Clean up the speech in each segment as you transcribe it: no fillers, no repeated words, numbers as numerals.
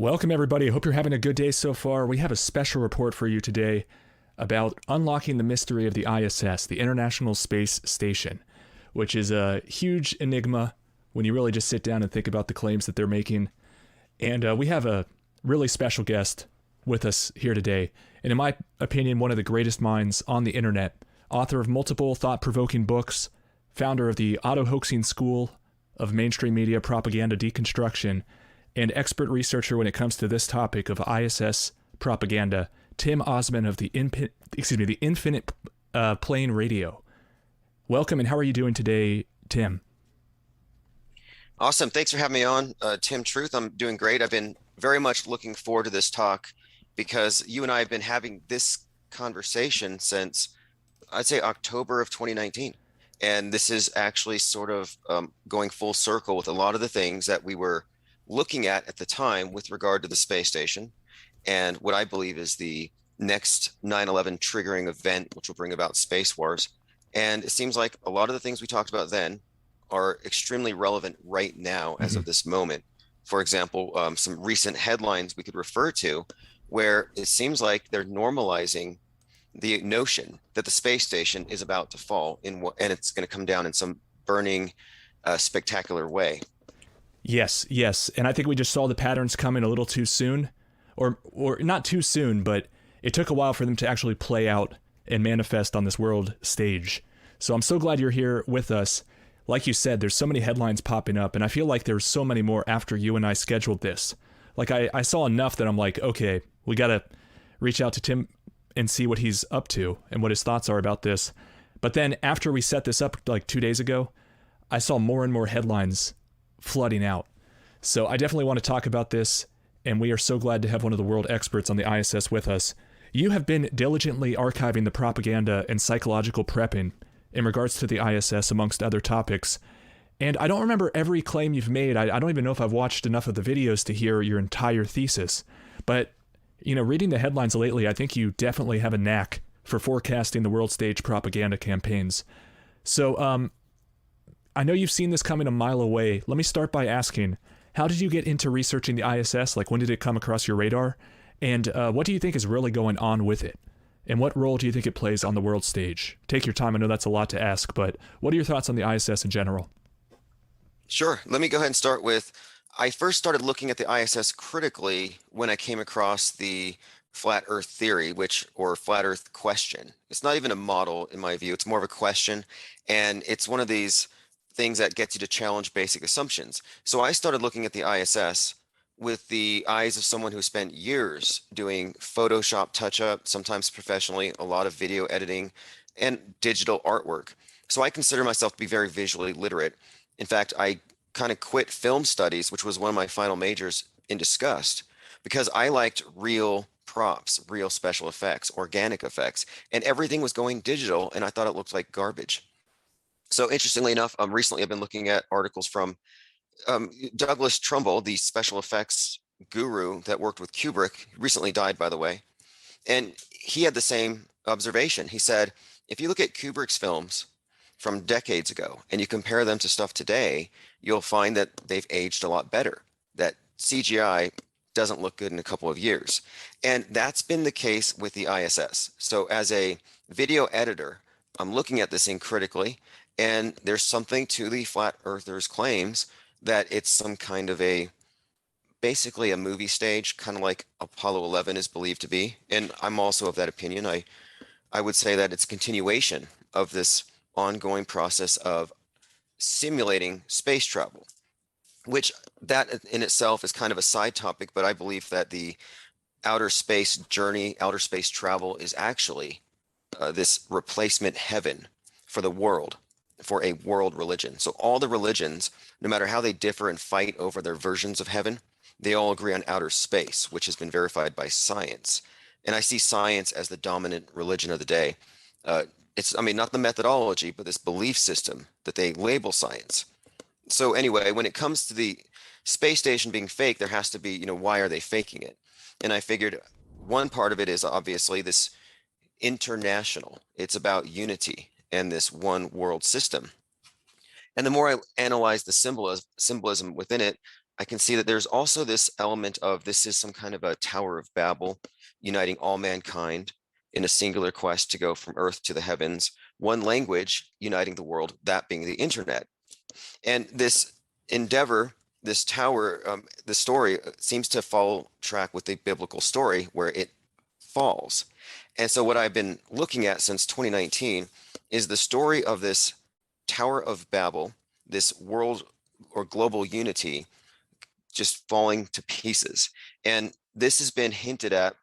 Welcome, everybody. I hope you're having a good day so far. We have a special report for you today about unlocking the mystery of the ISS, the International Space Station, which is a huge enigma when you really just sit down and think about the claims that they're making. And we have a really special guest with us here today, and in my opinion, one of the greatest minds on the internet, author of multiple thought-provoking books, founder of the auto-hoaxing school of mainstream media propaganda deconstruction, and expert researcher when it comes to this topic of ISS propaganda, Tim OZMAN of the Infinite Plane Radio. Welcome, and how are you doing today, Tim? Awesome. Thanks for having me on, Tim Truth. I'm doing great. I've been very much looking forward to this talk because you and I have been having this conversation since, I'd say, October of 2019. And this is actually sort of going full circle with a lot of the things that we were looking at the time with regard to the space station and what I believe is the next 9/11 triggering event, which will bring about space wars. And it seems like a lot of the things we talked about then are extremely relevant right now as of this moment. For example, some recent headlines we could refer to where it seems like they're normalizing the notion that the space station is about to fall and it's going to come down in some burning, spectacular way. Yes, yes, and I think we just saw the patterns coming a little too soon, or not too soon, but it took a while for them to actually play out and manifest on this world stage. So I'm so glad you're here with us. Like you said, there's so many headlines popping up, and I feel like there's so many more after you and I scheduled this. Like I saw enough that I'm like, okay, we gotta reach out to Tim and see what he's up to and what his thoughts are about this. But then after we set this up like 2 days ago, I saw more and more headlines flooding out. So I definitely want to talk about this, and we are so glad to have one of the world experts on the ISS with us. You have been diligently archiving the propaganda and psychological prepping in regards to the ISS, amongst other topics. And I don't remember every claim you've made. I don't even know if I've watched enough of the videos to hear your entire thesis. But, you know, reading the headlines lately, I think you definitely have a knack for forecasting the world stage propaganda campaigns. So, I know you've seen this coming a mile away. Let me start by asking, how did you get into researching the ISS? Like, when did it come across your radar? And what do you think is really going on with it? And what role do you think it plays on the world stage? Take your time. I know that's a lot to ask, but what are your thoughts on the ISS in general? Sure. Let me go ahead and start with, I first started looking at the ISS critically when I came across the flat Earth theory, or flat Earth question. It's not even a model in my view. It's more of a question. And it's one of these things that gets you to challenge basic assumptions. So I started looking at the ISS with the eyes of someone who spent years doing Photoshop touch-up, sometimes professionally, a lot of video editing and digital artwork. So I consider myself to be very visually literate. In fact, I kind of quit film studies, which was one of my final majors, in disgust, because I liked real props, real special effects, organic effects, and everything was going digital, and I thought it looked like garbage. So interestingly enough, recently I've been looking at articles from Douglas Trumbull, the special effects guru that worked with Kubrick, recently died, by the way. And he had the same observation. He said, if you look at Kubrick's films from decades ago and you compare them to stuff today, you'll find that they've aged a lot better, that CGI doesn't look good in a couple of years. And that's been the case with the ISS. So as a video editor, I'm looking at this thing critically, and there's something to the flat earthers' claims that it's some kind of basically a movie stage, kind of like Apollo 11 is believed to be. And I'm also of that opinion. I would say that it's a continuation of this ongoing process of simulating space travel, which that in itself is kind of a side topic, but I believe that the outer space journey, outer space travel is actually this replacement heaven for the world, for a world religion. So all the religions, no matter how they differ and fight over their versions of heaven, they all agree on outer space, which has been verified by science. And I see science as the dominant religion of the day. I mean, not the methodology, but this belief system that they label science. So anyway, when it comes to the space station being fake, there has to be, why are they faking it? And I figured one part of it is obviously this international. It's about unity and this one world system. And the more I analyze the symbolism within it, I can see that there's also this element of this is some kind of a Tower of Babel, uniting all mankind in a singular quest to go from Earth to the heavens, one language uniting the world, that being the internet. And this endeavor, this tower, the story seems to follow track with the biblical story where it falls. And so what I've been looking at since 2019 is the story of this Tower of Babel, this world or global unity just falling to pieces. And this has been hinted at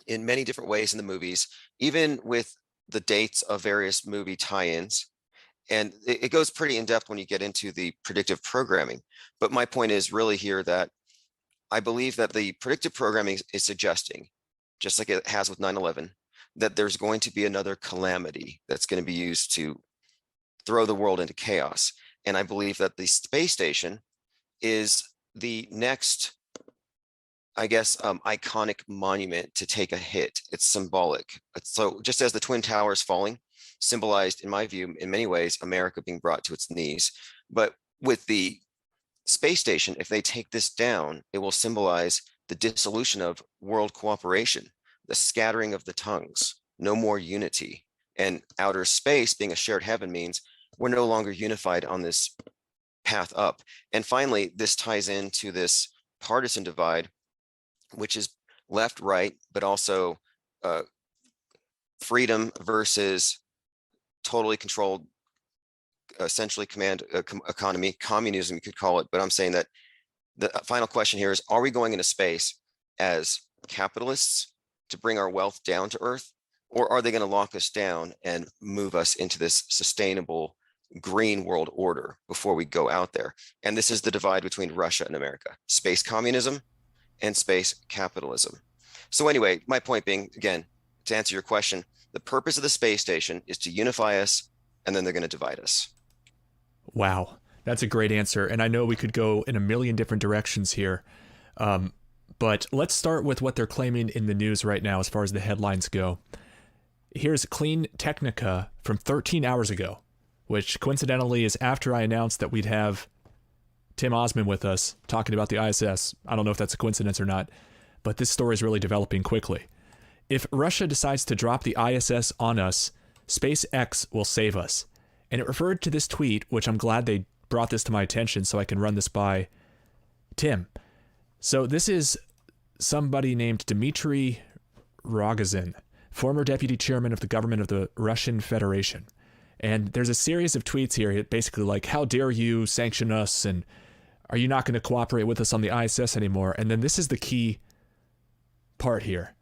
in many different ways in the movies, even with the dates of various movie tie-ins. And it goes pretty in depth when you get into the predictive programming. But my point is really here that I believe that the predictive programming is suggesting, just like it has with 9/11, that there's going to be another calamity that's going to be used to throw the world into chaos. And I believe that the space station is the next, I guess, iconic monument to take a hit. It's symbolic. So just as the Twin Towers falling symbolized, in my view, in many ways, America being brought to its knees. But with the space station, if they take this down, it will symbolize the dissolution of world cooperation, the scattering of the tongues, no more unity. And outer space being a shared heaven means we're no longer unified on this path up. And finally, this ties into this partisan divide, which is left, right, but also freedom versus totally controlled, essentially command economy, communism, you could call it. But I'm saying that the final question here is, are we going into space as capitalists to bring our wealth down to Earth? Or are they going to lock us down and move us into this sustainable green world order before we go out there? And this is the divide between Russia and America, space communism and space capitalism. So anyway, my point being, again, to answer your question, the purpose of the space station is to unify us, and then they're going to divide us. Wow, that's a great answer. And I know we could go in a million different directions here. But let's start with what they're claiming in the news right now as far as the headlines go. Here's Clean Technica from 13 hours ago, which coincidentally is after I announced that we'd have Tim OZMAN with us talking about the ISS. I don't know if that's a coincidence or not, but this story is really developing quickly. If Russia decides to drop the ISS on us, SpaceX will save us. And it referred to this tweet, which I'm glad they brought this to my attention so I can run this by Tim. So this is somebody named Dmitry Rogozin, former deputy chairman of the government of the Russian Federation. And there's a series of tweets here, basically like, how dare you sanction us, and are you not going to cooperate with us on the ISS anymore? And then this is the key part here.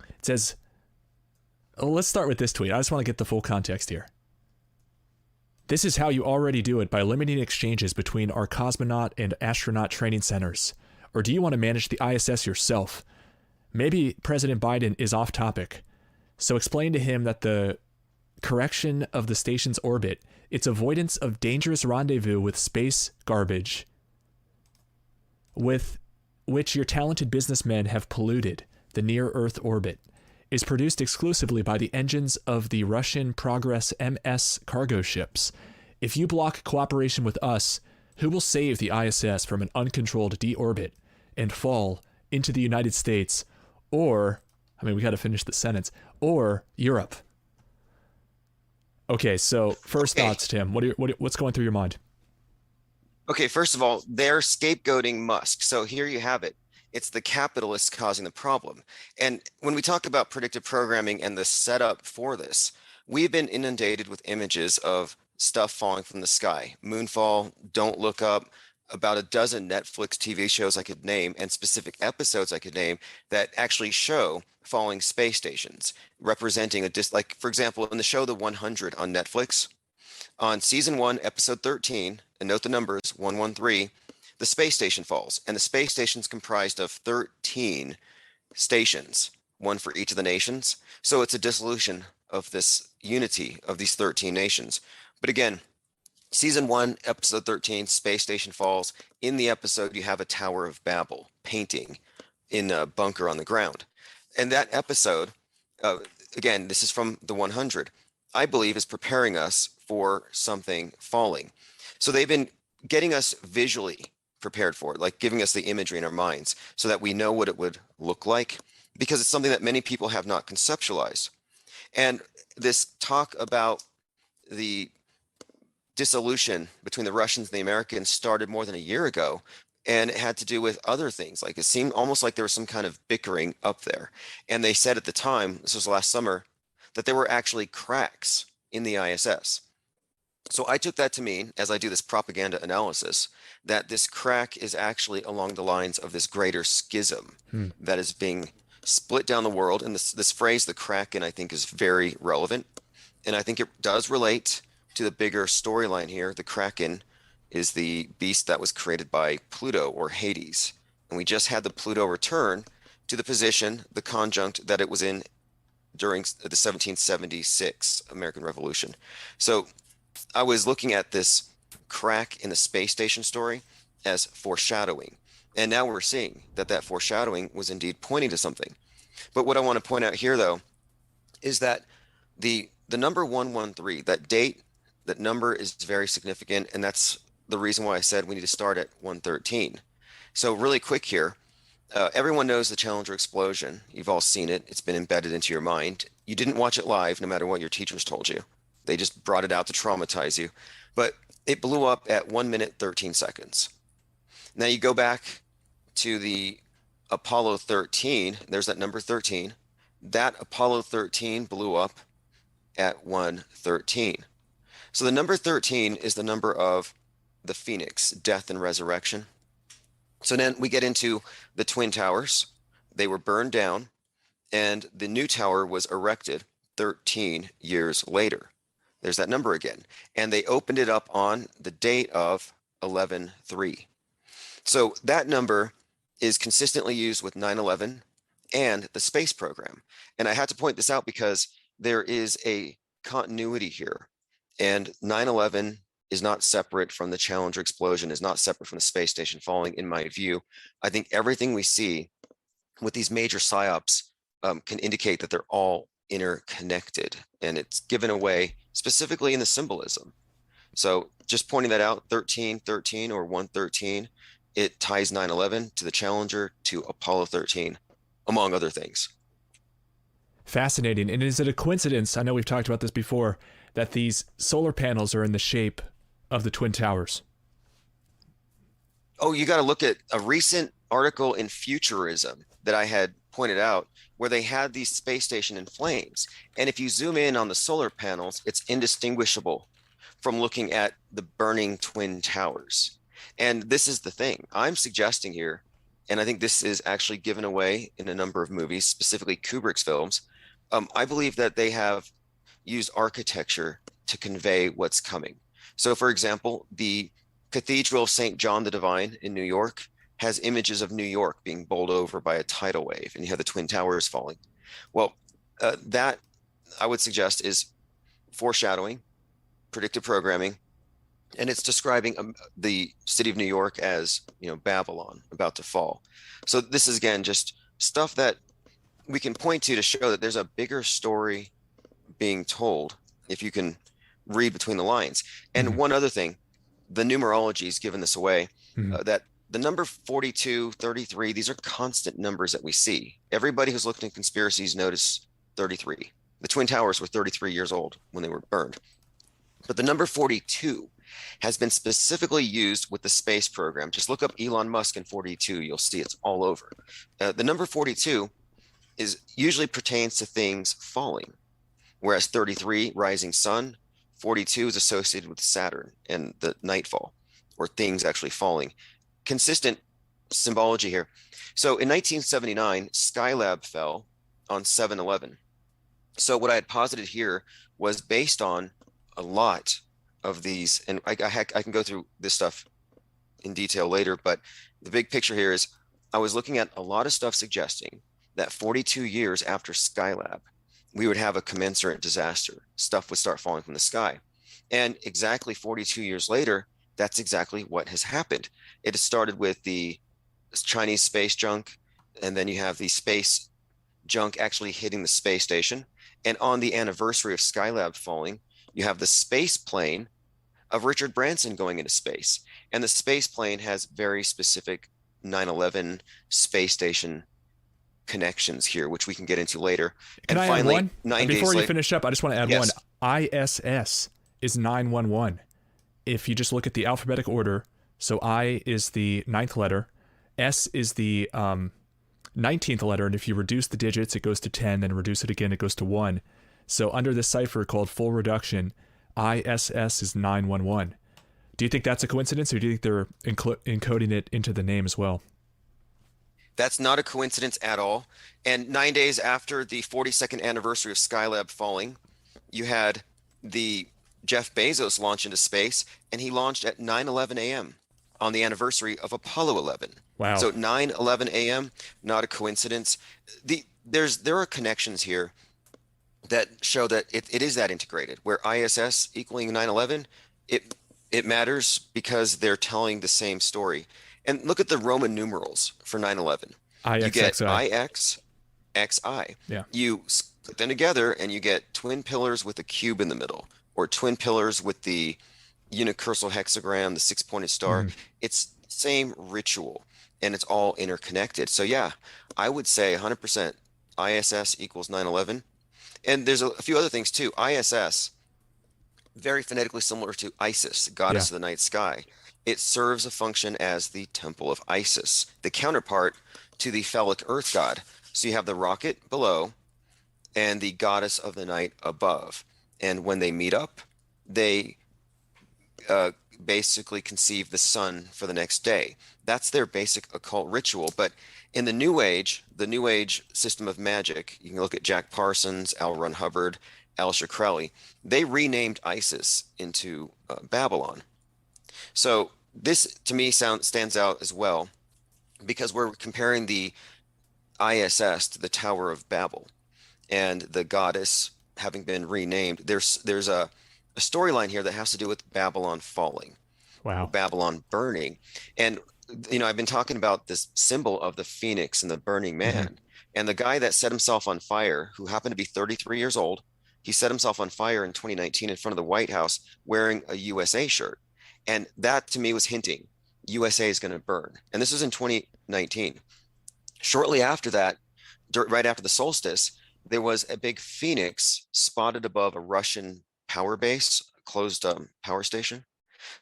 It says, let's start with this tweet. I just want to get the full context here. This is how you already do it, by limiting exchanges between our cosmonaut and astronaut training centers. Or do you want to manage the ISS yourself? Maybe President Biden is off topic. So explain to him that the correction of the station's orbit, its avoidance of dangerous rendezvous with space garbage, with which your talented businessmen have polluted the near-Earth orbit, is produced exclusively by the engines of the Russian Progress MS cargo ships. If you block cooperation with us, who will save the ISS from an uncontrolled deorbit and fall into the United States, or, we got to finish the sentence, or Europe? Okay, so first thoughts, Tim. What's going through your mind? Okay, first of all, they're scapegoating Musk. So here you have it. It's the capitalists causing the problem. And when we talk about predictive programming and the setup for this, we've been inundated with images of stuff falling from the sky. Moonfall, Don't Look Up, about a dozen Netflix TV shows I could name, and specific episodes I could name, that actually show falling space stations representing like, for example, in the show The 100 on Netflix, on season 1, episode 13, and note the numbers, 113, the space station falls, and the space station's comprised of 13 stations, one for each of the nations. So it's a dissolution of this unity of these 13 nations. But again, season 1, episode 13, space station falls. In the episode, you have a Tower of Babel painting in a bunker on the ground. And that episode, again, this is from the 100, I believe is preparing us for something falling. So they've been getting us visually prepared for it, like giving us the imagery in our minds so that we know what it would look like, because it's something that many people have not conceptualized. And this talk about the dissolution between the Russians and the Americans started more than a year ago. And it had to do with other things. Like it seemed almost like there was some kind of bickering up there. And they said at the time, this was last summer, that there were actually cracks in the ISS. So I took that to mean, as I do this propaganda analysis, that this crack is actually along the lines of this greater schism that is being split down the world. And this phrase, the Kraken, I think is very relevant. And I think it does relate to the bigger storyline here. The Kraken is the beast that was created by Pluto, or Hades. And we just had the Pluto return to the position, the conjunct that it was in during the 1776 American Revolution. So I was looking at this crack in the space station story as foreshadowing. And now we're seeing that that foreshadowing was indeed pointing to something. But what I want to point out here, though, is that the number 113, that date, that number is very significant. And that's the reason why I said we need to start at 113. So really quick here, everyone knows the Challenger explosion. You've all seen it. It's been embedded into your mind. You didn't watch it live, no matter what your teachers told you. They just brought it out to traumatize you. But it blew up at 1 minute, 13 seconds. Now you go back to the Apollo 13. There's that number 13. That Apollo 13 blew up at 1:13. So the number 13 is the number of the Phoenix, death and resurrection. So then we get into the Twin Towers. They were burned down, and the new tower was erected 13 years later. There's that number again. And they opened it up on the date of 11/3. So that number is consistently used with 9/11 and the space program. And I had to point this out because there is a continuity here. And 9/11 is not separate from the Challenger explosion, is not separate from the space station falling, in my view. I think everything we see with these major psyops can indicate that they're all interconnected, and it's given away specifically in the symbolism. So just pointing that out, 1313 or 113, it ties 9/11 to the Challenger to Apollo 13, among other things. Fascinating. And is it a coincidence, I know we've talked about this before, that these solar panels are in the shape of the Twin Towers? Oh, you got to look at a recent article in Futurism that I had pointed out, where they had the space station in flames. And if you zoom in on the solar panels, it's indistinguishable from looking at the burning Twin Towers. And this is the thing I'm suggesting here, and I think this is actually given away in a number of movies, specifically Kubrick's films. I believe that they have used architecture to convey what's coming. So for example, the Cathedral of St. John the Divine in New York has images of New York being bowled over by a tidal wave, and you have the Twin Towers falling. Well, that I would suggest is foreshadowing, predictive programming, and it's describing the city of New York as, Babylon about to fall. So this is, again, just stuff that we can point to show that there's a bigger story being told if you can read between the lines. And one other thing, the numerology is giving this away, that the number 42, 33, these are constant numbers that we see. Everybody who's looked at conspiracies noticed 33. The Twin Towers were 33 years old when they were burned. But the number 42 has been specifically used with the space program. Just look up Elon Musk and 42, you'll see it's all over. The number 42 usually pertains to things falling, whereas 33, rising sun, 42 is associated with Saturn and the nightfall, or things actually falling. Consistent symbology here. So in 1979, Skylab fell on 7/11. So what I had posited here was based on a lot of these, and I can go through this stuff in detail later, but the big picture here is I was looking at a lot of stuff suggesting that 42 years after Skylab, we would have a commensurate disaster. Stuff would start falling from the sky. And exactly 42 years later, that's exactly what has happened. It has started with the Chinese space junk, and then you have the space junk actually hitting the space station. And on the anniversary of Skylab falling, you have the space plane of Richard Branson going into space. And the space plane has very specific 9/11 space station connections here, which we can get into later. Can And I add finally, one? 9 days Before you later, finish up, I just want to add one. yes, ISS is 911. If you just look at the alphabetic order, so I is the 9th letter, S is the 19th letter, and if you reduce the digits, it goes to 10, then reduce it again, it goes to 1. So under this cipher called full reduction, ISS is 911. Do you think that's a coincidence, or do you think they're encoding it into the name as well? that's not a coincidence at all. And 9 days after the 42nd anniversary of Skylab falling, you had the Jeff Bezos launch into space, and he launched at 9:11 a.m. on the anniversary of Apollo 11. Wow. So 9:11 a.m., not a coincidence. There are connections here that show that it is that integrated, where ISS equaling 9/11, it matters because they're telling the same story. And look at the Roman numerals for 9/11. You get IXXI. IX, XI. Yeah. You put them together and you get twin pillars with a cube in the middle, or twin pillars with the unicursal hexagram, the six-pointed star. It's the same ritual, and it's all interconnected. So yeah, I would say 100% ISS equals 9/11. And there's a few other things too. ISS, very phonetically similar to Isis, goddess of the night sky. It serves a function as the temple of Isis, the counterpart to the phallic earth god. So you have the rocket below and the goddess of the night above. And when they meet up, they basically conceive the sun for the next day. That's their basic occult ritual. But in the New Age system of magic, you can look at Jack Parsons, L. Ron Hubbard, Aleister Crowley. They renamed Isis into Babylon. So this, to me, stands out as well, because we're comparing the ISS to the Tower of Babel, and the goddess having been renamed. There's a storyline here that has to do with Babylon falling, Wow. Babylon burning. And I've been talking about this symbol of the phoenix and the burning man. And the guy that set himself on fire, who happened to be 33 years old, he set himself on fire in 2019 in front of the White House wearing a USA shirt. And that to me was hinting USA is going to burn. And this was in 2019. Shortly after that, right after the solstice, there was a big phoenix spotted above a Russian power base, closed power station.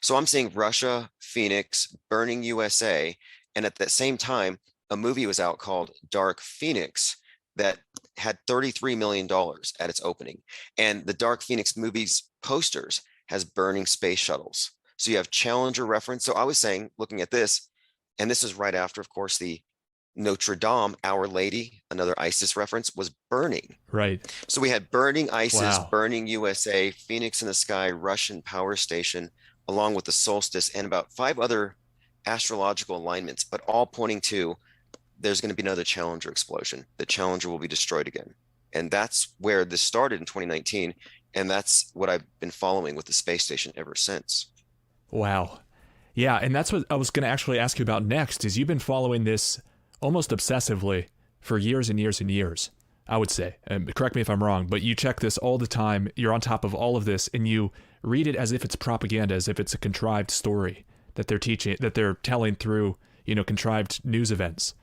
So I'm seeing Russia, Phoenix, burning USA. And at that same time, a movie was out called Dark Phoenix that had $33 million at its opening. And the Dark Phoenix movie's posters has burning space shuttles. So you have Challenger reference. So I was saying, looking at this, and this is right after, of course, the Notre Dame, Our Lady, another ISIS reference, was burning. Right. So we had burning ISIS, Wow. burning USA, Phoenix in the sky, Russian power station, along with the solstice, and about 5 other astrological alignments, but all pointing to there's going to be another Challenger explosion. The Challenger will be destroyed again. And that's where this started in 2019. And that's what I've been following with the space station ever since. Wow. Yeah, and that's what I was going to actually ask you about next, is you've been following this almost obsessively for years and years and years, I would say. And correct me if I'm wrong, but you check this all the time. You're on top of all of this, and you read it as if it's propaganda, as if it's a contrived story that they're teaching, that they're telling through, contrived news events.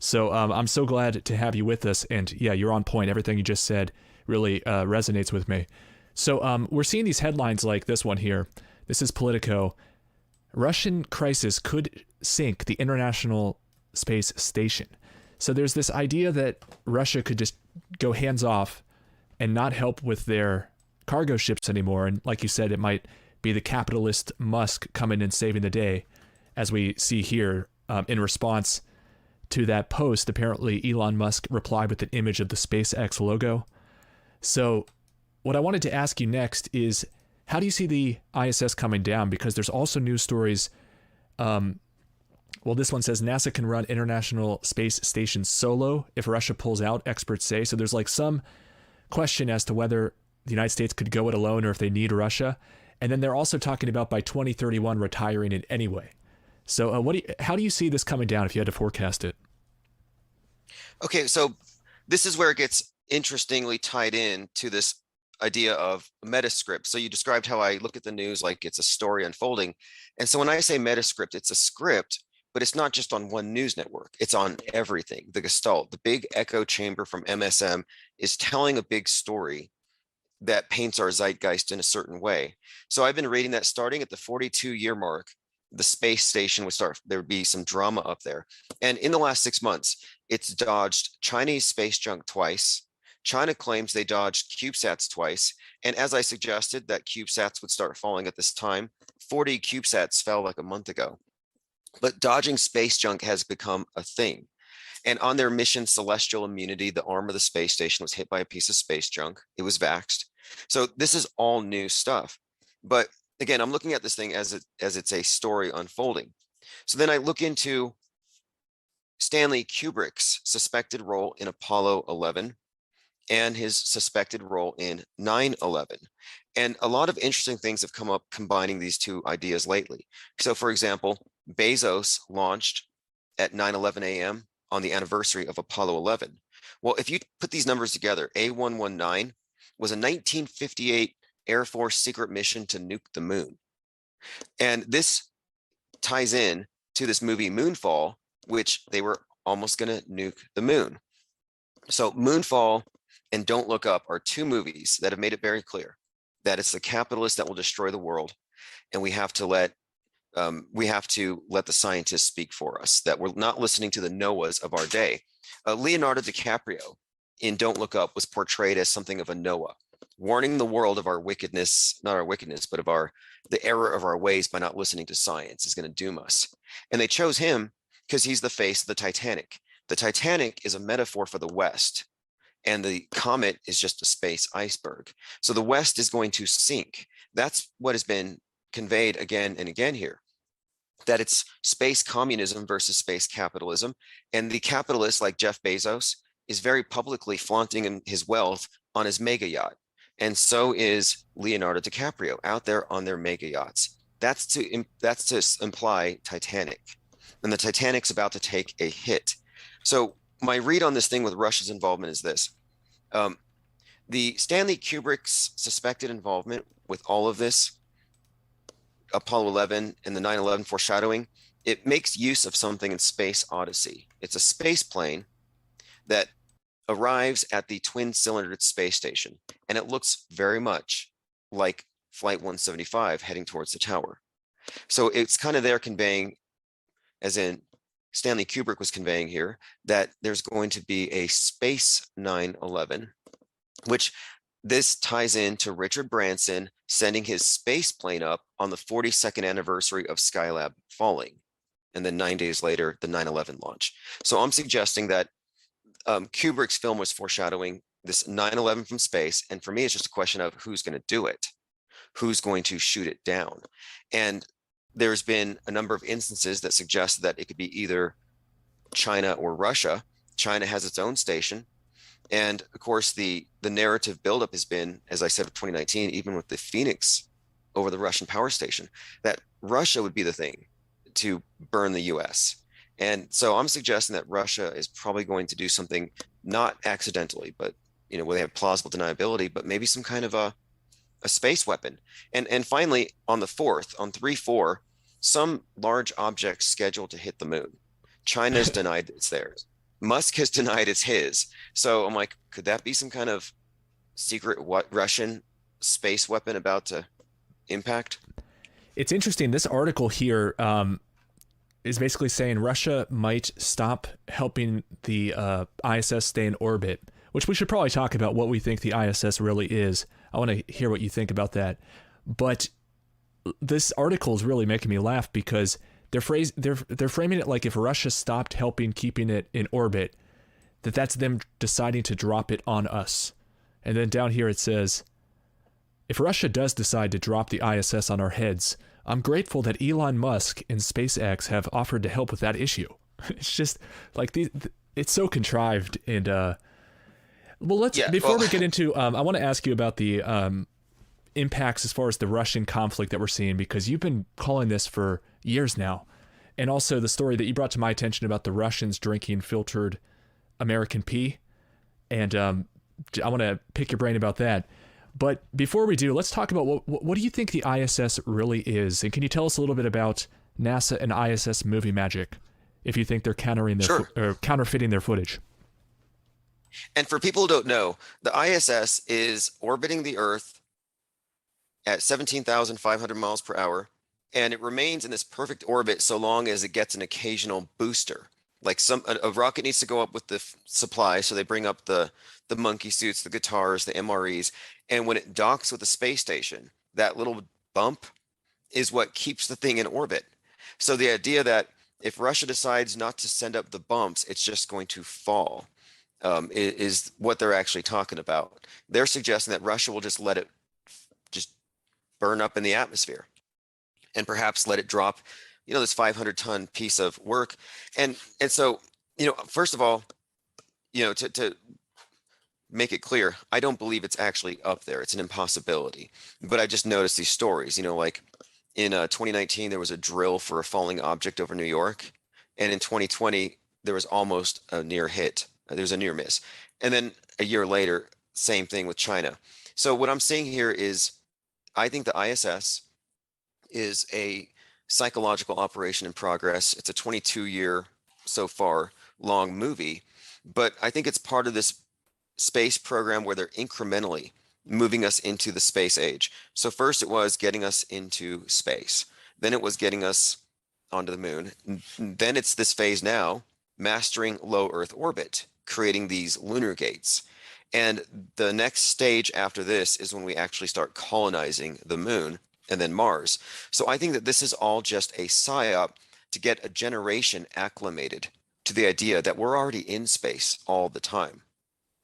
So I'm so glad to have you with us. And yeah, you're on point. Everything you just said really resonates with me. So we're seeing these headlines like this one here. This is Politico. Russian crisis could sink the International Space Station. So there's this idea that Russia could just go hands off and not help with their cargo ships anymore. And like you said, it might be the capitalist Musk coming and saving the day, as we see here. In response to that post, apparently Elon Musk replied with an image of the SpaceX logo. So what I wanted to ask you next is, how do you see the ISS coming down? Because there's also news stories. Well, this one says NASA can run International Space Station solo if Russia pulls out, experts say. So there's like some question as to whether the United States could go it alone or if they need Russia. And then they're also talking about by 2031 retiring it anyway. So how do you see this coming down if you had to forecast it? Okay, so this is where it gets interestingly tied in to this idea of metascript. So you described how I look at the news like it's a story unfolding. And so when I say metascript, it's a script, but it's not just on one news network. It's on everything. The Gestalt, the big echo chamber from MSM is telling a big story that paints our zeitgeist in a certain way. So I've been reading that starting at the 42-year mark, the space station would start, there would be some drama up there. And in the last 6 months, it's dodged Chinese space junk twice. China claims they dodged CubeSats twice. And as I suggested that CubeSats would start falling at this time, 40 CubeSats fell like a month ago. But dodging space junk has become a thing. And on their mission Celestial Immunity, the arm of the space station was hit by a piece of space junk. It was vaxxed. So this is all new stuff. But again, I'm looking at this thing as it's a story unfolding. So then I look into Stanley Kubrick's suspected role in Apollo 11 and his suspected role in 9/11. And a lot of interesting things have come up combining these two ideas lately. So for example, Bezos launched at 9:11 a.m. on the anniversary of Apollo 11. Well, if you put these numbers together, A119 was a 1958 Air Force secret mission to nuke the moon. And this ties in to this movie Moonfall, which they were almost going to nuke the moon. So Moonfall and Don't Look Up are two movies that have made it very clear that it's the capitalists that will destroy the world, and we have to let the scientists speak for us, that we're not listening to the Noahs of our day. Leonardo DiCaprio in Don't Look Up was portrayed as something of a Noah, warning the world of our wickedness, not our wickedness, but of the error of our ways by not listening to science is going to doom us. And they chose him because he's the face of the Titanic. The Titanic is a metaphor for the West, and the comet is just a space iceberg. So the West is going to sink. That's what has been conveyed again and again here, that it's space communism versus space capitalism. And the capitalist like Jeff Bezos is very publicly flaunting his wealth on his mega yacht. And so is Leonardo DiCaprio out there on their mega yachts. That's to imply Titanic. And the Titanic's about to take a hit. So my read on this thing with Russia's involvement is this. The Stanley Kubrick's suspected involvement with all of this, Apollo 11 and the 9/11 foreshadowing, it makes use of something in Space Odyssey. It's a space plane that arrives at the twin-cylindered space station, and it looks very much like Flight 175 heading towards the tower. So it's kind of there conveying, as in Stanley Kubrick was conveying here, that there's going to be a space 9/11, which this ties into Richard Branson sending his space plane up on the 42nd anniversary of Skylab falling, and then 9 days later, the 9/11 launch. So I'm suggesting that Kubrick's film was foreshadowing this 9/11 from space, and for me, it's just a question of who's going to do it, who's going to shoot it down. And there's been a number of instances that suggest that it could be either China or Russia. China has its own station. And of course, the narrative buildup has been, as I said, of 2019, even with the Phoenix over the Russian power station, that Russia would be the thing to burn the US. And so I'm suggesting that Russia is probably going to do something not accidentally, but where they have plausible deniability, but maybe some kind of a space weapon. And finally, on the 4th, on 3/4, some large object scheduled to hit the moon. China's denied it's theirs. Musk has denied it's his. So I'm like, could that be some kind of secret Russian space weapon about to impact? It's interesting. This article here is basically saying Russia might stop helping the ISS stay in orbit, which we should probably talk about what we think the ISS really is. I want to hear what you think about that. But this article is really making me laugh because they're framing it like if Russia stopped helping keeping it in orbit, that's them deciding to drop it on us. And then down here it says, if Russia does decide to drop the ISS on our heads, I'm grateful that Elon Musk and SpaceX have offered to help with that issue. It's just like it's so contrived. And before we get into, I want to ask you about the impacts as far as the Russian conflict that we're seeing, because you've been calling this for years now. And also the story that you brought to my attention about the Russians drinking filtered American pee. And I want to pick your brain about that. But before we do, let's talk about what do you think the ISS really is? And can you tell us a little bit about NASA and ISS movie magic, if you think they're Sure. or counterfeiting their footage? And for people who don't know, the ISS is orbiting the Earth at 17,500 miles per hour, and it remains in this perfect orbit so long as it gets an occasional booster. Like a rocket needs to go up with the supply, so they bring up the monkey suits, the guitars, the MREs, and when it docks with the space station, that little bump is what keeps the thing in orbit. So the idea that if Russia decides not to send up the bumps, it's just going to fall, is what they're actually talking about. They're suggesting that Russia will just let it just burn up in the atmosphere and perhaps let it drop, this 500-ton piece of work. And so, first of all, to make it clear, I don't believe it's actually up there. It's an impossibility. But I just noticed these stories, like in 2019, there was a drill for a falling object over New York. And in 2020, there was almost a near hit. There was a near miss. And then a year later, same thing with China. So what I'm saying here is, I think the ISS is a psychological operation in progress. It's a 22-year so far long movie, but I think it's part of this space program where they're incrementally moving us into the space age. So first it was getting us into space. Then it was getting us onto the moon. Then it's this phase now, mastering low Earth orbit, creating these lunar gates. And the next stage after this is when we actually start colonizing the moon and then Mars. So I think that this is all just a psyop to get a generation acclimated to the idea that we're already in space all the time,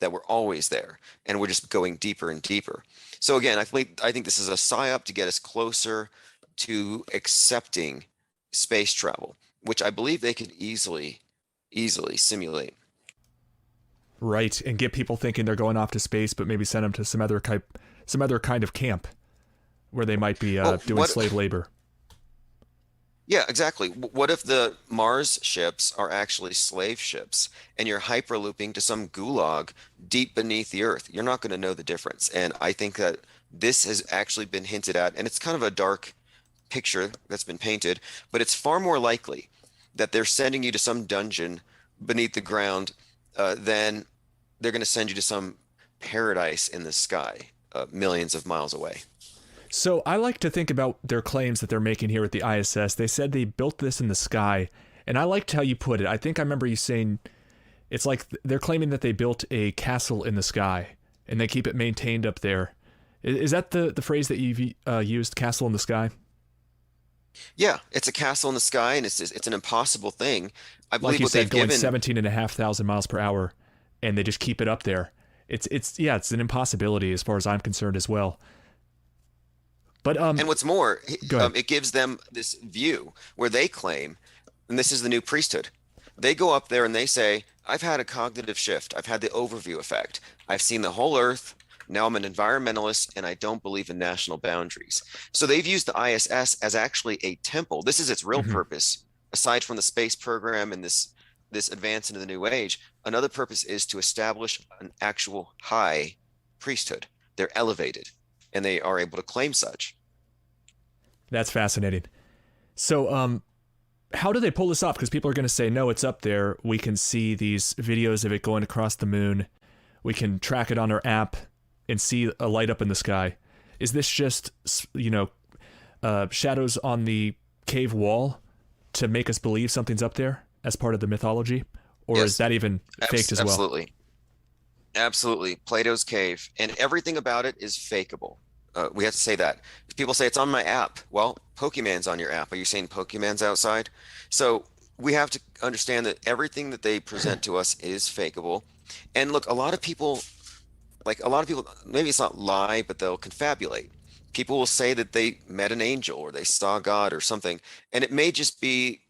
that we're always there, and we're just going deeper and deeper. So again, I think this is a psyop to get us closer to accepting space travel, which I believe they could easily simulate. Right, and get people thinking they're going off to space, but maybe send them to some other kind of camp where they might be doing slave labor. Yeah, exactly. What if the Mars ships are actually slave ships and you're hyperlooping to some gulag deep beneath the Earth? You're not going to know the difference. And I think that this has actually been hinted at, and it's kind of a dark picture that's been painted, but it's far more likely that they're sending you to some dungeon beneath the ground than they're going to send you to some paradise in the sky, millions of miles away. So I like to think about their claims that they're making here at the ISS. They said they built this in the sky, and I liked how you put it. I think I remember you saying it's like they're claiming that they built a castle in the sky, and they keep it maintained up there. Is that the phrase that you've used, castle in the sky? Yeah, it's a castle in the sky, and it's an impossible thing. I Like believe you what said, they've going given. 17,500 miles per hour, and they just keep it up there. It's an impossibility as far as I'm concerned as well. But And what's more, go ahead. it gives them this view where they claim, and this is the new priesthood. They go up there and they say, I've had a cognitive shift. I've had the overview effect. I've seen the whole Earth. Now I'm an environmentalist and I don't believe in national boundaries. So they've used the ISS as actually a temple. This is its real Mhm. purpose, aside from the space program and this advance into the new age. Another purpose is to establish an actual high priesthood. They're elevated and they are able to claim such. That's fascinating. So, how do they pull this off? Because people are going to say, no, it's up there. We can see these videos of it going across the moon. We can track it on our app and see a light up in the sky. Is this just, shadows on the cave wall to make us believe something's up there as part of the mythology? Or is Yes, that even faked as well? absolutely. Absolutely. Plato's cave. And everything about it is fakeable. We have to say that. If people say it's on my app, well, Pokemon's on your app. Are you saying Pokemon's outside? So we have to understand that everything that they present to us is fakeable. And look, a lot of people, maybe it's not lie, but they'll confabulate. People will say that they met an angel or they saw God or something, and it may just be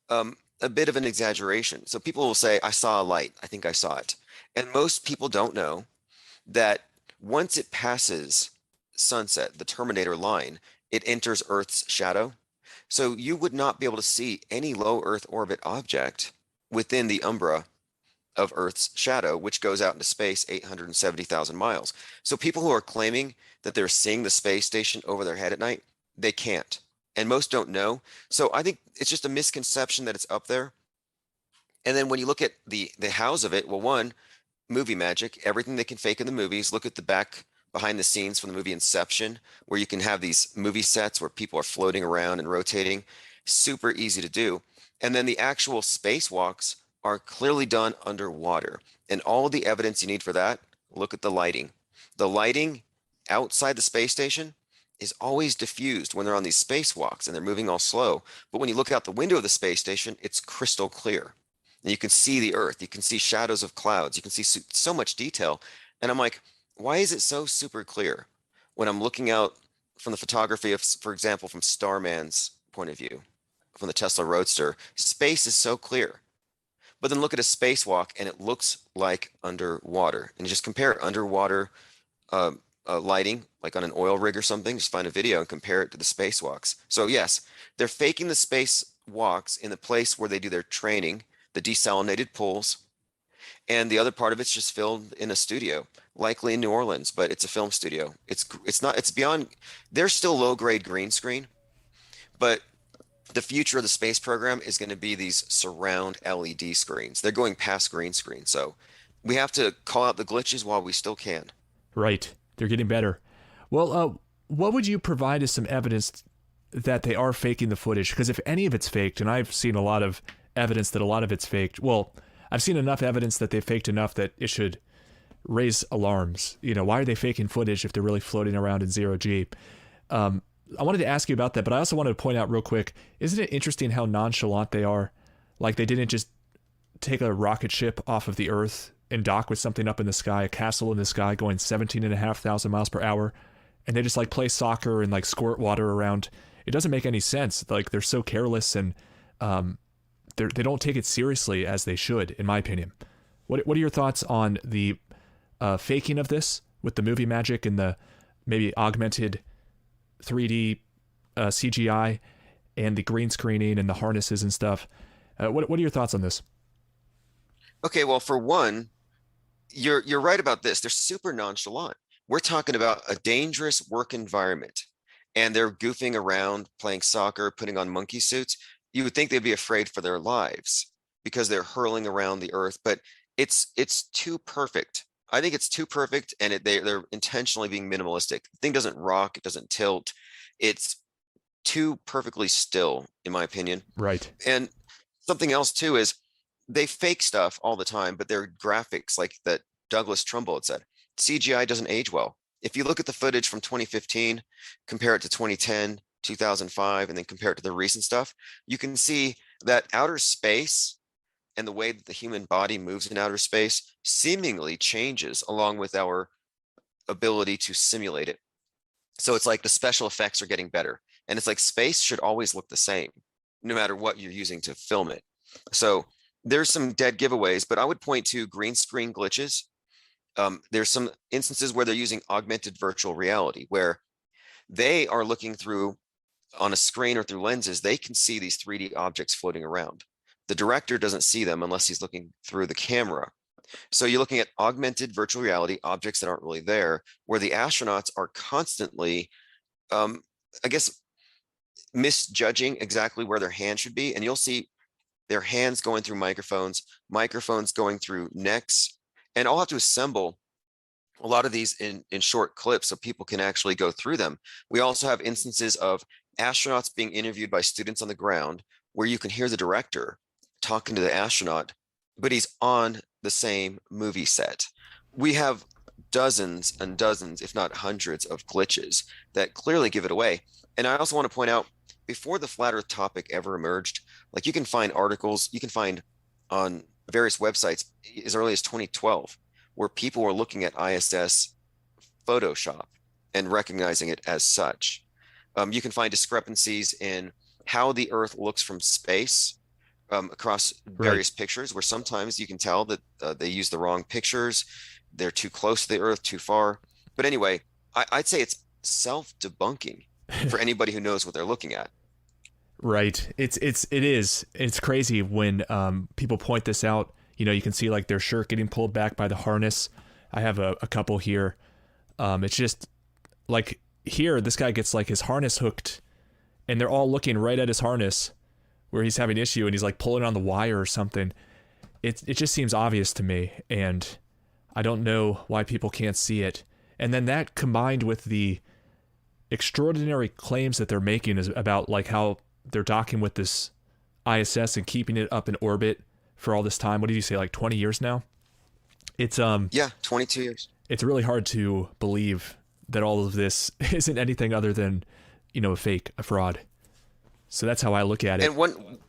a bit of an exaggeration. So people will say, I saw a light. I think I saw it. And most people don't know that once it passes sunset, the Terminator line, it enters Earth's shadow. So you would not be able to see any low Earth orbit object within the umbra of Earth's shadow, which goes out into space 870,000 miles. So people who are claiming that they're seeing the space station over their head at night, they can't. And most don't know. So I think it's just a misconception that it's up there. And then when you look at the hows of it, well, one, movie magic, everything they can fake in the movies. Look at the back behind the scenes from the movie Inception, where you can have these movie sets where people are floating around and rotating. Super easy to do. And then the actual spacewalks are clearly done underwater. And all of the evidence you need for that, look at the lighting. The lighting outside the space station is always diffused when they're on these spacewalks and they're moving all slow. But when you look out the window of the space station, it's crystal clear. And you can see the Earth, you can see shadows of clouds, you can see so much detail. And I'm like, why is it so super clear when I'm looking out from the photography of, for example, from Starman's point of view, from the Tesla Roadster, space is so clear. But then look at a spacewalk and it looks like underwater. And you just compare underwater lighting, like on an oil rig or something, just find a video and compare it to the spacewalks. So yes, they're faking the spacewalks in the place where they do their training, the desalinated pools, and the other part of it's just filmed in a studio, likely in New Orleans, but it's a film studio. It's beyond, they're still low grade green screen, but the future of the space program is going to be these surround LED screens. They're going past green screen. So we have to call out the glitches while we still can. Right. They're getting better. Well, what would you provide as some evidence that they are faking the footage? Because if any of it's faked, and I've seen a lot of evidence that a lot of it's faked, well, I've seen enough evidence that they faked enough that it should raise alarms. You know, why are they faking footage if they're really floating around in zero G? I wanted to ask you about that, but I also wanted to point out real quick, isn't it interesting how nonchalant they are? Like they didn't just take a rocket ship off of the Earth and dock with something up in the sky, a castle in the sky going 17,500 miles per hour, and they just like play soccer and like squirt water around. It doesn't make any sense. Like they're so careless and they don't take it seriously as they should, in my opinion. What are your thoughts on the faking of this with the movie magic and the maybe augmented 3D CGI and the green screening and the harnesses and stuff? What are your thoughts on this? Okay, well, for one, you're right about this. They're super nonchalant. We're talking about a dangerous work environment, and they're goofing around, playing soccer, putting on monkey suits. You would think they'd be afraid for their lives because they're hurling around the Earth, but it's too perfect. I think it's too perfect, and they're intentionally being minimalistic. The thing doesn't rock, it doesn't tilt. It's too perfectly still, in my opinion. Right. And something else too is they fake stuff all the time, but their graphics, like that Douglas Trumbull had said, CGI doesn't age well. If you look at the footage from 2015, compare it to 2010, 2005, and then compare it to the recent stuff, you can see that outer space and the way that the human body moves in outer space seemingly changes along with our ability to simulate it. So it's like the special effects are getting better. And it's like space should always look the same, no matter what you're using to film it. So there's some dead giveaways, but I would point to green screen glitches. There's some instances where they're using augmented virtual reality, where they are looking through on a screen or through lenses, they can see these 3D objects floating around. The director doesn't see them unless he's looking through the camera. So you're looking at augmented virtual reality, objects that aren't really there, where the astronauts are constantly, I guess, misjudging exactly where their hand should be. And you'll see their hands going through microphones, microphones going through necks, and I'll have to assemble a lot of these in short clips so people can actually go through them. We also have instances of astronauts being interviewed by students on the ground where you can hear the director talking to the astronaut, but he's on the same movie set. We have dozens and dozens, if not hundreds, of glitches that clearly give it away. And I also want to point out, before the flat Earth topic ever emerged, like you can find articles, you can find on various websites as early as 2012, where people were looking at ISS Photoshop and recognizing it as such. You can find discrepancies in how the Earth looks from space across various pictures, where sometimes you can tell that they use the wrong pictures, they're too close to the Earth, too far. But anyway, I'd say it's self-debunking for anybody who knows what they're looking at. Right. It is. It's crazy when people point this out You can see like their shirt getting pulled back by the harness. I have a couple here. It's just like here, this guy gets like his harness hooked, and they're all looking right at his harness where he's having issue, and he's like pulling on the wire or something. It just seems obvious to me, and I don't know why people can't see it. And then that combined with the extraordinary claims that they're making is about like how they're docking with this ISS and keeping it up in orbit for all this time. What did you say, like 20 years now? It's Yeah, 22 years. It's really hard to believe that all of this isn't anything other than, a fake, a fraud. So that's how I look at it. And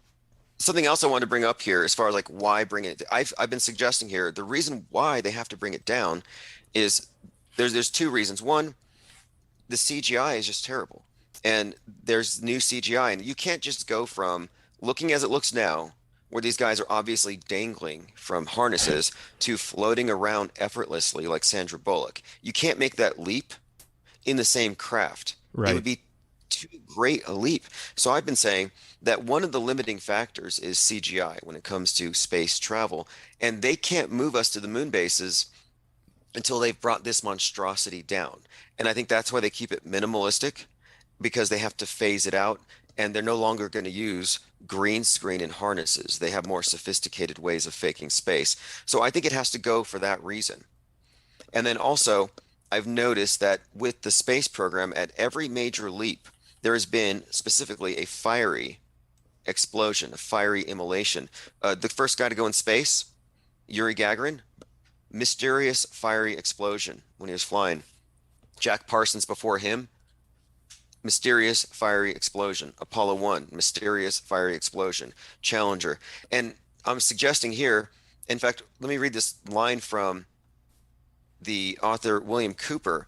something else I wanted to bring up here, as far as like why bring it, I've been suggesting here, the reason why they have to bring it down is there's two reasons. One, the CGI is just terrible, and there's new CGI, and you can't just go from looking as it looks now, where these guys are obviously dangling from harnesses, to floating around effortlessly like Sandra Bullock. You can't make that leap in the same craft. Right. It would be too great a leap. So I've been saying that one of the limiting factors is CGI when it comes to space travel, and they can't move us to the moon bases until they've brought this monstrosity down. And I think that's why they keep it minimalistic, because they have to phase it out, and they're no longer going to use green screen and harnesses. They have more sophisticated ways of faking space. So I think it has to go for that reason. And then also, I've noticed that with the space program, at every major leap, there has been specifically a fiery explosion, a fiery immolation. The first guy to go in space, Yuri Gagarin, mysterious fiery explosion when he was flying. Jack Parsons before him, mysterious fiery explosion. Apollo 1, mysterious fiery explosion. Challenger. And I'm suggesting here, in fact, let me read this line from the author William Cooper.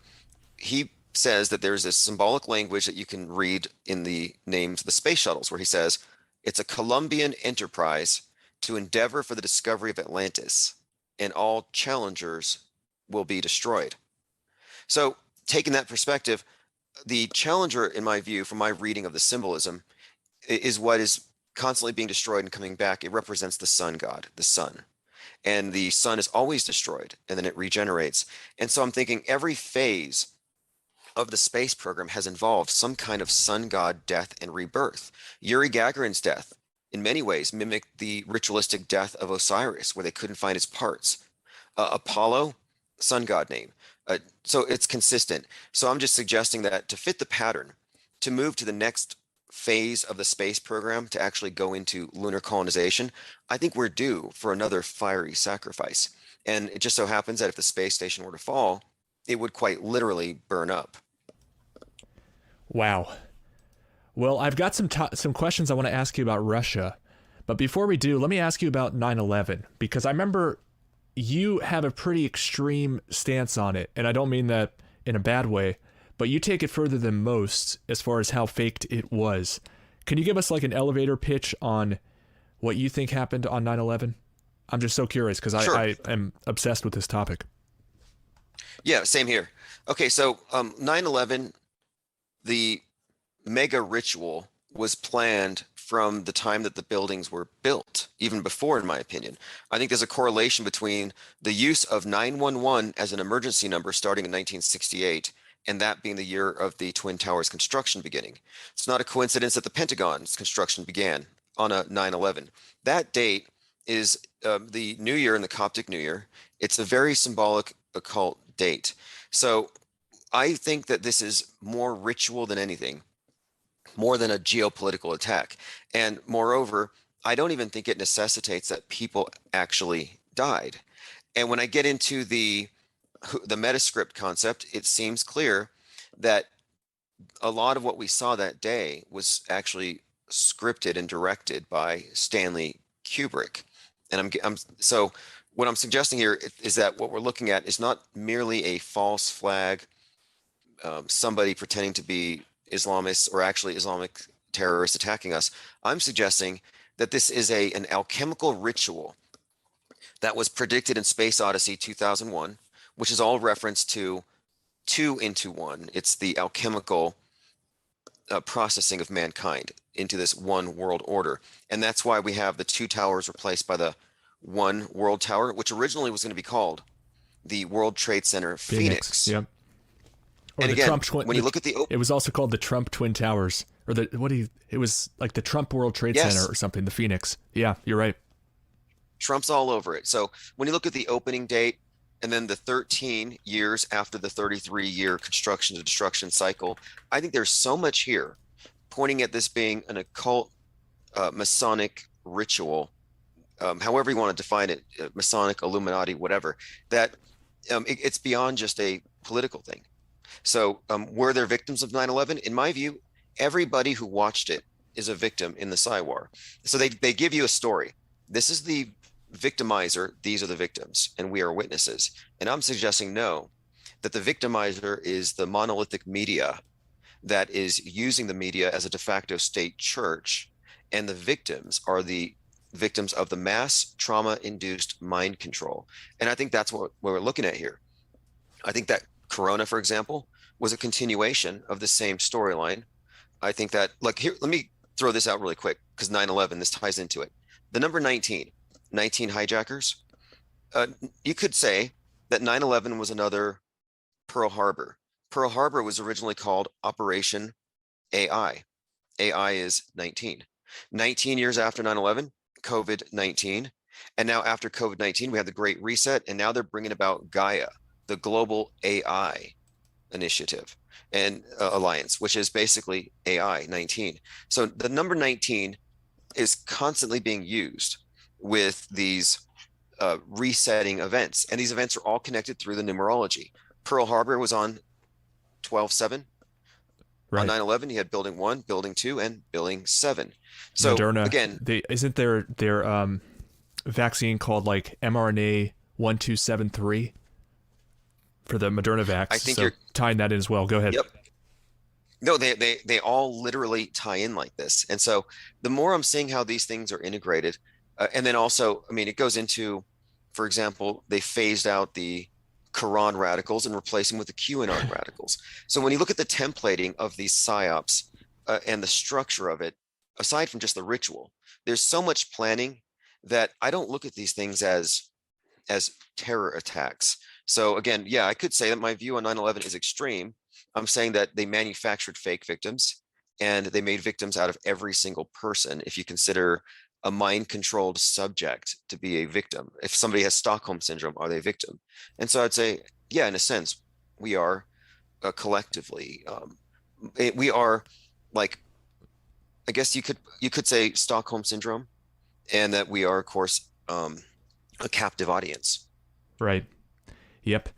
He says that there's a symbolic language that you can read in the names of the space shuttles, where he says, it's a Columbian enterprise to endeavor for the discovery of Atlantis, and all challengers will be destroyed. So taking that perspective, the Challenger, in my view, from my reading of the symbolism, is what is constantly being destroyed and coming back. It represents the sun god, the sun. And the sun is always destroyed, and then it regenerates. And so I'm thinking every phase of the space program has involved some kind of sun god death and rebirth. Yuri Gagarin's death, in many ways, mimicked the ritualistic death of Osiris, where they couldn't find his parts. Apollo, sun god name. So it's consistent. So I'm just suggesting that to fit the pattern, to move to the next phase of the space program, to actually go into lunar colonization, I think we're due for another fiery sacrifice. And it just so happens that if the space station were to fall, it would quite literally burn up. Wow. Well, I've got some questions I want to ask you about Russia. But before we do, let me ask you about 9/11, because I remember you have a pretty extreme stance on it, and I don't mean that in a bad way, but you take it further than most as far as how faked it was. Can you give us like an elevator pitch on what you think happened on 9/11? I'm just so curious, because Sure. I am obsessed with this topic. Yeah, same here. Okay, so 9/11, the mega ritual was planned from the time that the buildings were built, even before, in my opinion. I think there's a correlation between the use of 911 as an emergency number starting in 1968, and that being the year of the Twin Towers construction beginning. It's not a coincidence that the Pentagon's construction began on a 9/11. That date is the New Year in the Coptic New Year. It's a very symbolic occult date. So I think that this is more ritual than anything, more than a geopolitical attack. And moreover, I don't even think it necessitates that people actually died. And when I get into the metascript concept, it seems clear that a lot of what we saw that day was actually scripted and directed by Stanley Kubrick. And so what I'm suggesting here is that what we're looking at is not merely a false flag, somebody pretending to be Islamists or actually Islamic terrorists attacking us. I'm suggesting that this is an alchemical ritual that was predicted in Space Odyssey 2001, which is all reference to 2 into 1. It's the alchemical processing of mankind into this one world order. And that's why we have the 2 towers replaced by the One World Tower, which originally was going to be called the World Trade Center Phoenix. Yep. Or And the again, Trump twin. when you look at the It was also called the Trump Twin Towers, or the what do you? It was like the Trump World Trade yes, Center or something. The Phoenix. Yeah, you're right. Trump's all over it. So when you look at the opening date and then the 13 years after the 33-year construction to destruction cycle, I think there's so much here pointing at this being an occult Masonic ritual, however you want to define it, Masonic, Illuminati, whatever, that it's beyond just a political thing. So were there victims of 9/11? In my view, everybody who watched it is a victim in the Psywar. So they give you a story. This is the victimizer, these are the victims, and we are witnesses. And I'm suggesting no, that the victimizer is the monolithic media that is using the media as a de facto state church, and the victims are the victims of the mass trauma-induced mind control. And I think that's what we're looking at here. I think that Corona, for example, was a continuation of the same storyline. I think that, like, here, let me throw this out really quick, because 9/11, this ties into it. The number 19 hijackers, you could say that 9/11 was another Pearl Harbor. Pearl Harbor was originally called Operation AI. AI is 19. 19 years after 9/11, COVID-19. And now after COVID-19, we have the Great Reset, and now they're bringing about Gaia, the global AI initiative and alliance, which is basically AI 19. So the number 19 is constantly being used with these resetting events. And these events are all connected through the numerology. Pearl Harbor was on 12/7. Right. On 9/11, you had building 1, building 2, and building 7. So Moderna, again, isn't their vaccine called like mRNA 1273 for the Moderna vax? I think so you're tying that in as well. Go ahead. Yep. No, they all literally tie in like this. And so the more I'm seeing how these things are integrated, and then also, I mean, it goes into, for example, they phased out the Quran radicals and replaced them with the QAnon radicals. So when you look at the templating of these psyops and the structure of it, aside from just the ritual, there's so much planning that I don't look at these things as terror attacks. So again, yeah, I could say that my view on 9/11 is extreme. I'm saying that they manufactured fake victims and they made victims out of every single person. If you consider a mind-controlled subject to be a victim, if somebody has Stockholm syndrome, are they a victim? And so I'd say, yeah, in a sense, we are collectively, we are like, I guess you could say Stockholm syndrome, and that we are, of course, a captive audience. Right. Yep.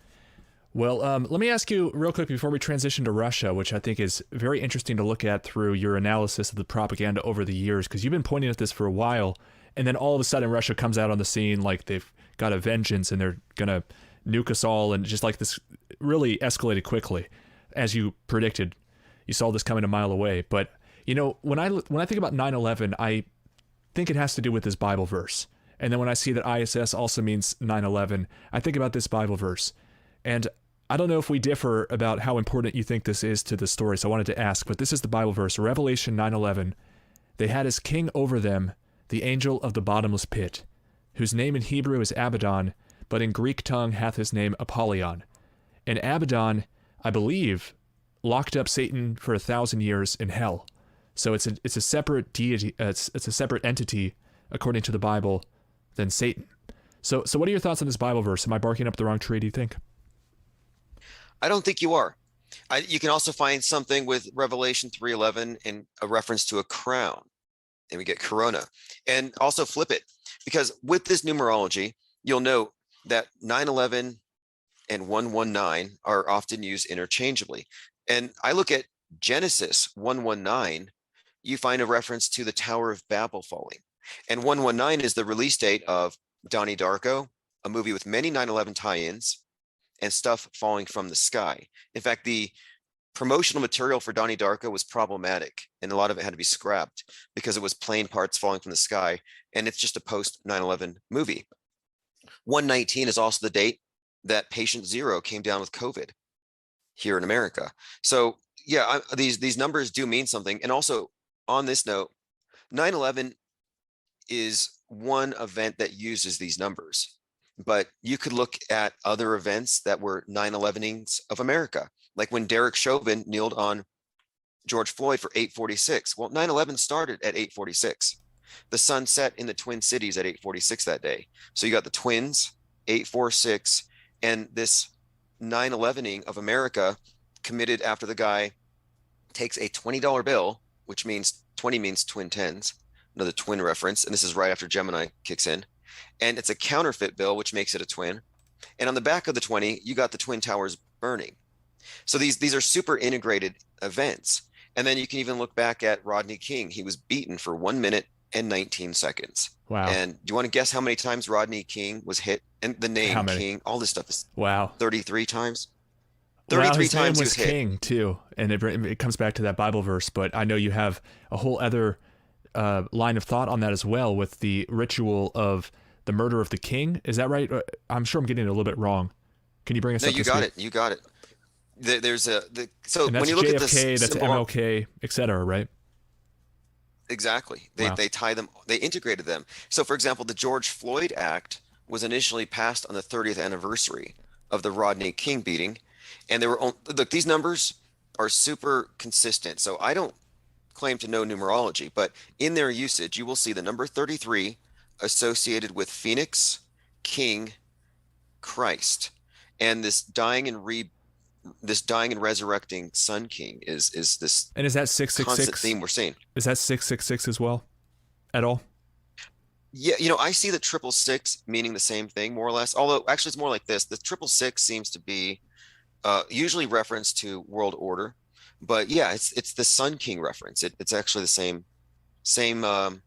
Well, let me ask you real quick before we transition to Russia, which I think is very interesting to look at through your analysis of the propaganda over the years, because you've been pointing at this for a while, and then all of a sudden Russia comes out on the scene like they've got a vengeance and they're going to nuke us all, and just like this really escalated quickly. As you predicted, you saw this coming a mile away. But, you know, when I think about 9/11, I think it has to do with this Bible verse. And then when I see that ISS also means 9/11, I think about this Bible verse. And I don't know if we differ about how important you think this is to the story, so I wanted to ask, but this is the Bible verse, Revelation 9:11. They had as king over them the angel of the bottomless pit, whose name in Hebrew is Abaddon, but in Greek tongue hath his name Apollyon. And Abaddon, I believe, locked up Satan for 1,000 years in hell. So it's a separate deity, it's a separate entity, according to the Bible, than Satan. So what are your thoughts on this Bible verse? Am I barking up the wrong tree, do you think? I don't think you are. You can also find something with Revelation 3:11 and a reference to a crown, and we get Corona. And also flip it, because with this numerology, you'll note that 9/11 and 119 are often used interchangeably. And I look at Genesis 119, you find a reference to the Tower of Babel falling. And 119 is the release date of Donnie Darko, a movie with many 9/11 tie-ins and stuff falling from the sky. In fact, the promotional material for Donnie Darko was problematic, and a lot of it had to be scrapped because it was plane parts falling from the sky, and it's just a post 9/11 movie. 119 is also the date that patient 0 came down with COVID here in America. So yeah, these numbers do mean something. And also on this note, 9/11 is one event that uses these numbers, but you could look at other events that were 9/11ings of America, like when Derek Chauvin kneeled on George Floyd for 8:46. Well, 9/11 started at 8:46. The sun set in the Twin Cities at 8:46 that day. So you got the twins, 8:46, and this 9/11ing of America committed after the guy takes a $20 bill, which means 20 means twin tens, another twin reference, and this is right after Gemini kicks in. And it's a counterfeit bill, which makes it a twin. And on the back of the 20, you got the Twin Towers burning. So these are super integrated events. And then you can even look back at Rodney King. He was beaten for 1 minute and 19 seconds. Wow. And do you want to guess how many times Rodney King was hit? And the name King, all this stuff is 33 times. 33 his name times he was was hit. King too, and it comes back to that Bible verse. But I know you have a whole other line of thought on that as well, with the ritual of the murder of the king. Is that right? I'm sure I'm getting it a little bit wrong. Can you bring us up to speed? You got it. There's so and that's when you look JFK, at this, that's MLK, etc. Right? Exactly. Wow. They tie them. They integrated them. So, for example, the George Floyd Act was initially passed on the 30th anniversary of the Rodney King beating, and they were look. These numbers are super consistent. So I don't claim to know numerology, but in their usage, you will see the number 33 associated with Phoenix, King, Christ, and this dying and resurrecting Sun King is this. And is that constant 666 theme we're seeing? Is that 666 as well? At all? Yeah, I see the 666 meaning the same thing more or less. Although actually, it's more like this. The 666 seems to be usually reference to world order, but yeah, it's the Sun King reference. It's actually the same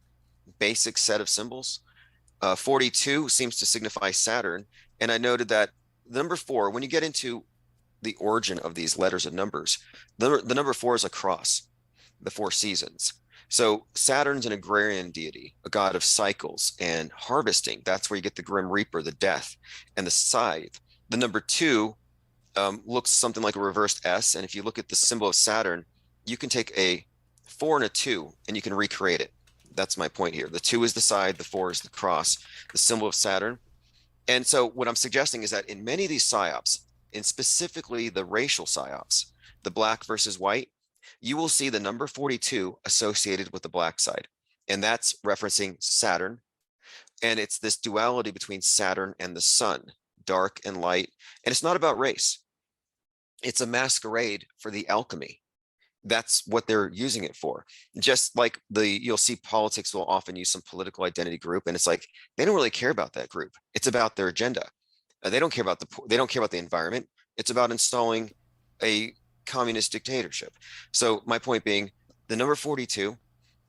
basic set of symbols. 42 seems to signify Saturn, and I noted that the number 4, when you get into the origin of these letters and numbers, the number 4 is a cross, the 4 seasons. So Saturn's an agrarian deity, a god of cycles and harvesting. That's where you get the Grim Reaper, the death, and the scythe. The number 2 looks something like a reversed S, and if you look at the symbol of Saturn, you can take a 4 and a 2 and you can recreate it. That's my point here. The 2 is the scythe, the 4 is the cross, the symbol of Saturn. And so what I'm suggesting is that in many of these psyops, and specifically the racial psyops, the black versus white, you will see the number 42 associated with the black side. And that's referencing Saturn. And it's this duality between Saturn and the sun, dark and light. And it's not about race. It's a masquerade for the alchemy. That's what they're using it for. Just like you'll see politics will often use some political identity group, and it's like they don't really care about that group. It's about their agenda. They don't care about the environment. It's about installing a communist dictatorship. So my point being, the number 42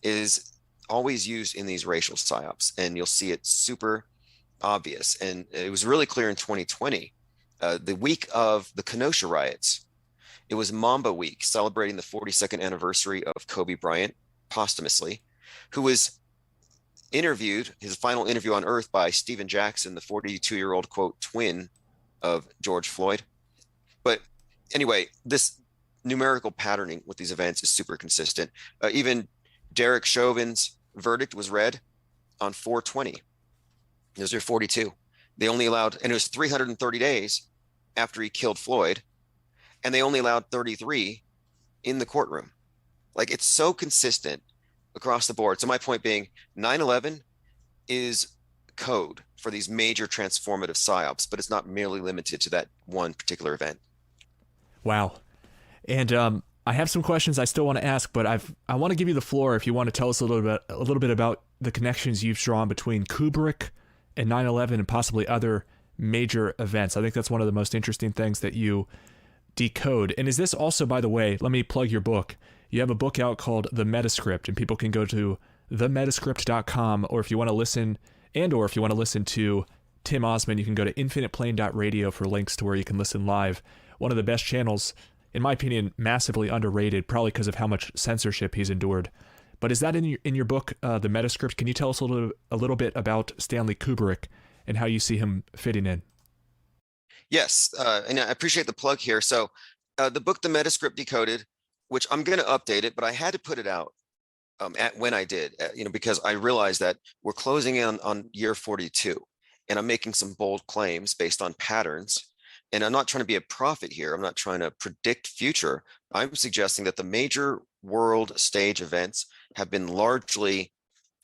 is always used in these racial psyops, and you'll see it super obvious. And it was really clear in 2020, the week of the Kenosha riots. It was Mamba Week, celebrating the 42nd anniversary of Kobe Bryant posthumously, who was interviewed, his final interview on Earth, by Stephen Jackson, the 42-year-old, quote, twin of George Floyd. But anyway, this numerical patterning with these events is super consistent. Even Derek Chauvin's verdict was read on 4/20. Those are 42. They only allowed, and it was 330 days after he killed Floyd, and they only allowed 33 in the courtroom. Like, it's so consistent across the board. So my point being, 9/11 is code for these major transformative psyops, but it's not merely limited to that one particular event. Wow. And I have some questions I still want to ask, but I want to give you the floor if you want to tell us a little bit about the connections you've drawn between Kubrick and 9/11 and possibly other major events. I think that's one of the most interesting things that you decode. And is this also, by the way, let me plug your book. You have a book out called The Metascript, and people can go to themetascript.com, or if you want to listen to Tim Osman, you can go to infiniteplane.radio for links to where you can listen live. One of the best channels, in my opinion, massively underrated, probably because of how much censorship he's endured. But is that in your book, The Metascript? Can you tell us a little bit about Stanley Kubrick and how you see him fitting in? Yes, and I appreciate the plug here. So the book, The Metascript Decoded, which I'm going to update it, but I had to put it out when I did, because I realized that we're closing in on year 42, and I'm making some bold claims based on patterns. And I'm not trying to be a prophet here. I'm not trying to predict future. I'm suggesting that the major world stage events have been largely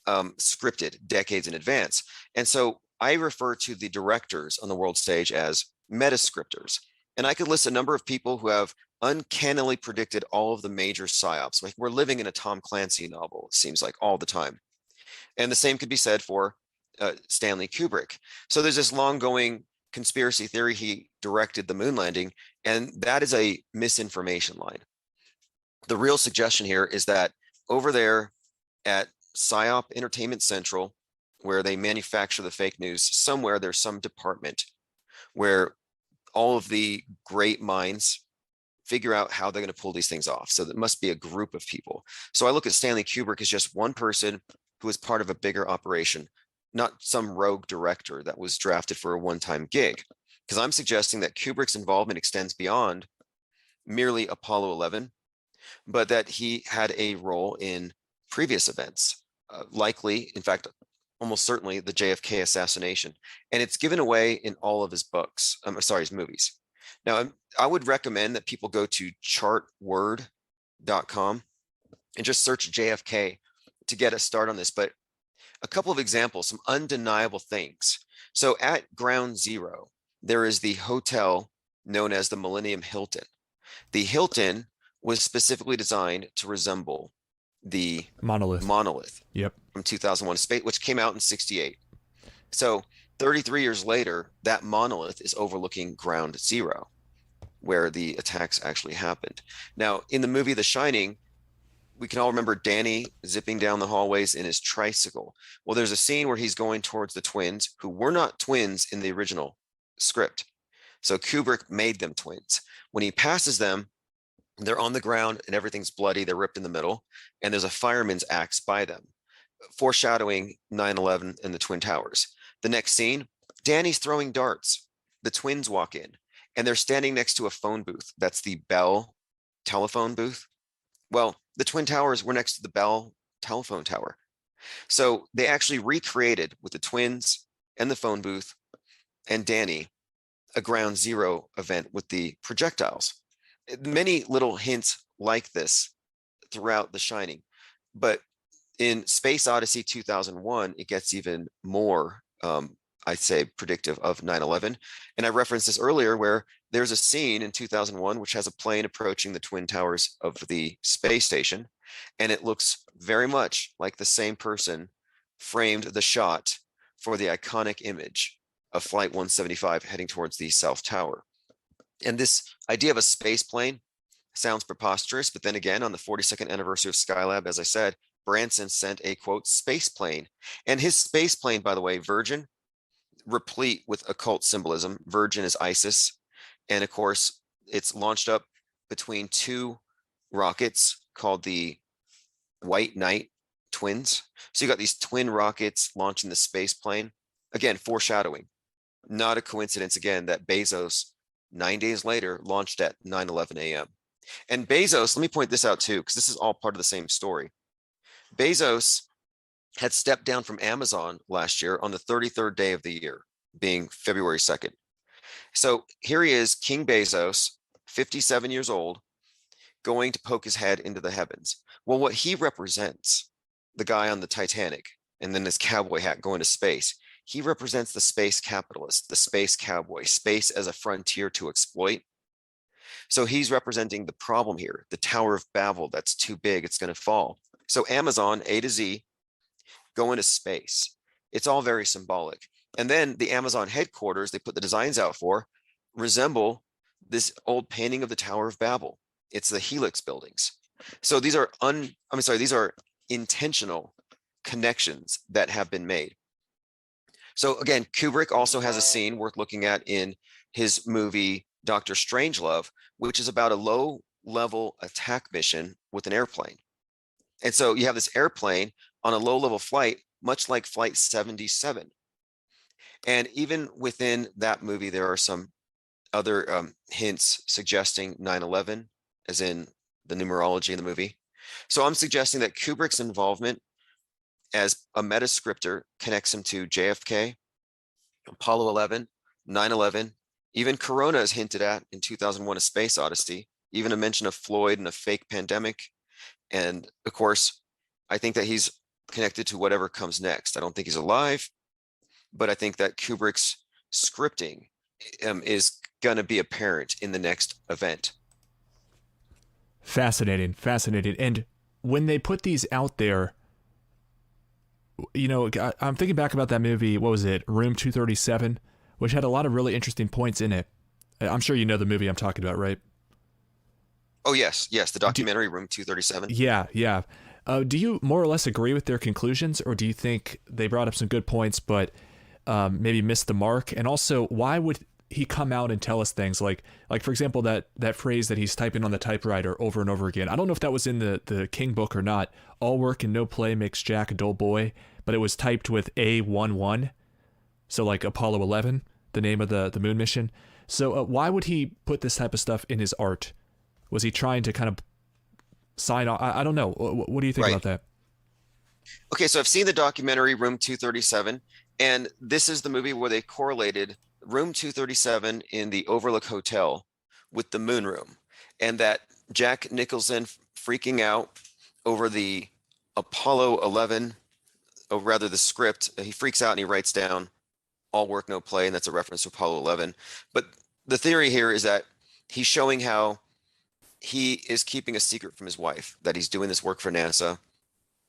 scripted decades in advance. And so I refer to the directors on the world stage as metascriptors. And I could list a number of people who have uncannily predicted all of the major psyops. Like we're living in a Tom Clancy novel, it seems like all the time. And the same could be said for Stanley Kubrick. So there's this long going conspiracy theory he directed the moon landing, and that is a misinformation line. The real suggestion here is that over there at PSYOP Entertainment Central, where they manufacture the fake news, somewhere there's some department where all of the great minds figure out how they're going to pull these things off. So there must be a group of people. So I look at Stanley Kubrick as just one person who is part of a bigger operation, not some rogue director that was drafted for a one-time gig. Because I'm suggesting that Kubrick's involvement extends beyond merely Apollo 11, but that he had a role in previous events, likely, in fact, almost certainly the JFK assassination. And it's given away in all of his books, his movies. Now, I would recommend that people go to chartword.com and just search JFK to get a start on this. But a couple of examples, some undeniable things. So at Ground Zero, there is the hotel known as the Millennium Hilton. The Hilton was specifically designed to resemble the monolith Yep. from 2001 Space, which came out in 68. So 33 years later, that monolith is overlooking Ground Zero, where the attacks actually happened. Now, in the movie The Shining, we can all remember Danny zipping down the hallways in his tricycle. Well, there's a scene where he's going towards the twins, who were not twins in the original script. So Kubrick made them twins. When he passes them, they're on the ground and everything's bloody. They're ripped in the middle. And there's a fireman's axe by them, foreshadowing 9/11 and the Twin Towers. The next scene, Danny's throwing darts. The twins walk in and they're standing next to a phone booth. That's the Bell telephone booth. Well, the Twin Towers were next to the Bell telephone tower. So they actually recreated with the twins and the phone booth and Danny a Ground Zero event with the projectiles. Many little hints like this throughout The Shining, but in Space Odyssey 2001, it gets even more, I'd say, predictive of 9/11. And I referenced this earlier where there's a scene in 2001 which has a plane approaching the Twin Towers of the space station, and it looks very much like the same person framed the shot for the iconic image of Flight 175 heading towards the South Tower. And this idea of a space plane sounds preposterous, but then again, on the 42nd anniversary of Skylab, as I said, Branson sent a quote space plane. And his space plane, by the way, Virgin, replete with occult symbolism. Virgin is ISIS. And of course, it's launched up between two rockets called the White Knight twins. So you got these twin rockets launching the space plane. Again, foreshadowing. Not a coincidence, again, that Bezos 9 days later launched at 9:11 a.m. And Bezos, let me point this out too, because this is all part of the same story. Bezos had stepped down from Amazon last year on the 33rd day of the year, being February 2nd. So here he is, King Bezos, 57 years old, going to poke his head into the heavens. Well, what he represents, the guy on the Titanic, and then his cowboy hat going to space, he represents the space capitalist, the space cowboy, space as a frontier to exploit. So he's representing the problem here, the Tower of Babel that's too big, it's going to fall. So Amazon, A to Z, go into space. It's all very symbolic. And then the Amazon headquarters, they put the designs out for, resemble this old painting of the Tower of Babel. It's the Helix buildings. So these are these are intentional connections that have been made. So again, Kubrick also has a scene worth looking at in his movie Dr. Strangelove, which is about a low-level attack mission with an airplane. And so you have this airplane on a low-level flight, much like Flight 77. And even within that movie, there are some other hints suggesting 9/11, as in the numerology in the movie. So I'm suggesting that Kubrick's involvement as a metascriptor connects him to JFK, Apollo 11, 9/11, even Corona is hinted at in 2001: A Space Odyssey, even a mention of Floyd and a fake pandemic. And of course, I think that he's connected to whatever comes next. I don't think he's alive, but I think that Kubrick's scripting is going to be apparent in the next event. Fascinating, fascinating. And when they put these out there, I'm thinking back about that movie. What was it? Room 237, which had a lot of really interesting points in it. I'm sure you know the movie I'm talking about, right? Oh, yes. Yes. The documentary Room 237. Yeah, yeah. Do you more or less agree with their conclusions, or do you think they brought up some good points, but maybe missed the mark? And also, why would he come out and tell us things like for example, that phrase that he's typing on the typewriter over and over again? I don't know if that was in the King book or not. All work and no play makes Jack a dull boy, but it was typed with A11. So like Apollo 11, the name of the moon mission. So why would he put this type of stuff in his art? Was he trying to kind of sign off? I don't know. What do you think Right. about that? Okay, so I've seen the documentary Room 237, and this is the movie where they correlated Room 237 in the Overlook Hotel with the moon room, and that Jack Nicholson freaking out over the Apollo 11, or rather the script, he freaks out and he writes down all work, no play, and that's a reference to Apollo 11. But the theory here is that he's showing how he is keeping a secret from his wife, that he's doing this work for NASA,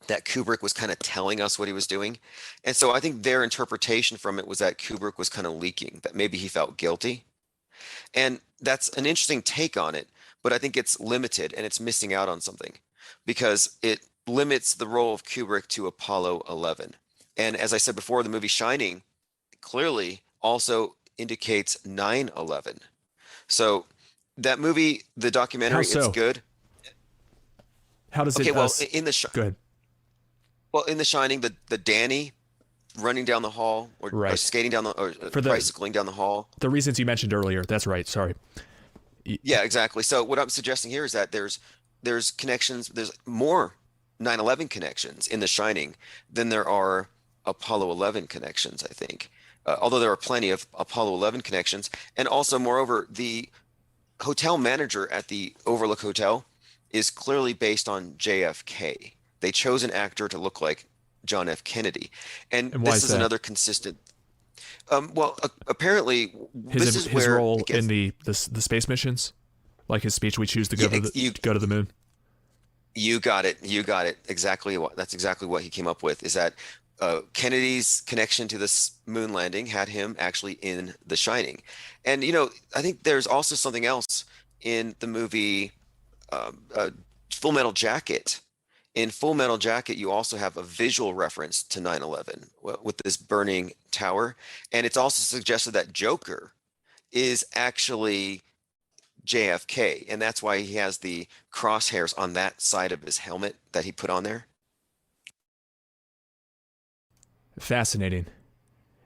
that Kubrick was kind of telling us what he was doing. And so I think their interpretation from it was that Kubrick was kind of leaking, that maybe he felt guilty. And that's an interesting take on it, but I think it's limited and it's missing out on something because it limits the role of Kubrick to Apollo 11. And as I said before, the movie Shining clearly also indicates 9/11. So that movie, the documentary, How it's so? good. How does Okay, it? well, Go ahead. in The Shining, the Danny running down the hall or Right. skating down the or For bicycling down the hall. the reasons you mentioned earlier. That's right. Sorry. Yeah, exactly. So what I'm suggesting here is that there's connections, there's more 9/11 connections in The Shining than there are Apollo 11 connections, I think. Although there are plenty of Apollo 11 connections, and also moreover, the hotel manager at the Overlook Hotel is clearly based on JFK. They chose an actor to look like John F. Kennedy, and And why this is is that? another consistent. Well, apparently, this His is his where role it gets. in the space missions, like his speech, we choose to go Yeah, to go to the moon. you got it. You got it. That's exactly what he came up with, is that Kennedy's connection to this moon landing had him actually in The Shining. And, I think there's also something else in the movie um, uh, Full Metal Jacket. In Full Metal Jacket, you also have a visual reference to 9/11 with this burning tower. And it's also suggested that Joker is actually JFK, and that's why he has the crosshairs on that side of his helmet that he put on there. Fascinating.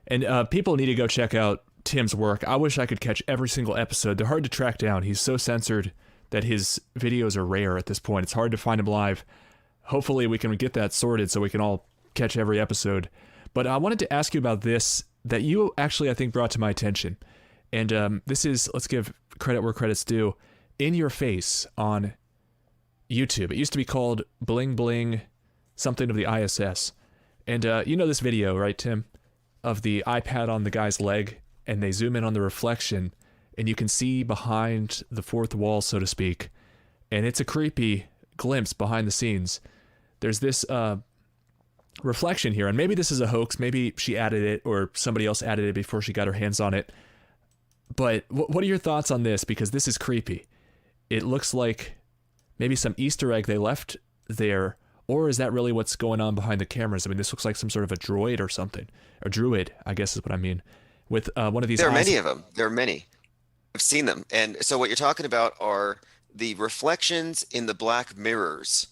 And people need to go check out Tim's work. I wish I could catch every single episode. They're hard to track down. He's so censored that his videos are rare at this point. It's hard to find him live. Hopefully we can get that sorted so we can all catch every episode. But I wanted to ask you about this that you actually, I think, brought to my attention. And this is, let's give credit where credit's due, In Your Face on YouTube. It used to be called Bling Bling something of the ISS. And you know this video, right, Tim? Of the iPad on the guy's leg, and they zoom in on the reflection, and you can see behind the fourth wall, so to speak. And it's a creepy glimpse behind the scenes. There's this reflection here, and maybe this is a hoax. Maybe she added it, or somebody else added it before she got her hands on it. But what are your thoughts on this? Because this is creepy. It looks like maybe some Easter egg they left there, or is that really what's going on behind the cameras? I mean, this looks like some sort of a droid or something. A druid, I guess is what I mean. With one of these There are eyes. many of them. There are many. I've seen them. And so what you're talking about are the reflections in the black mirrors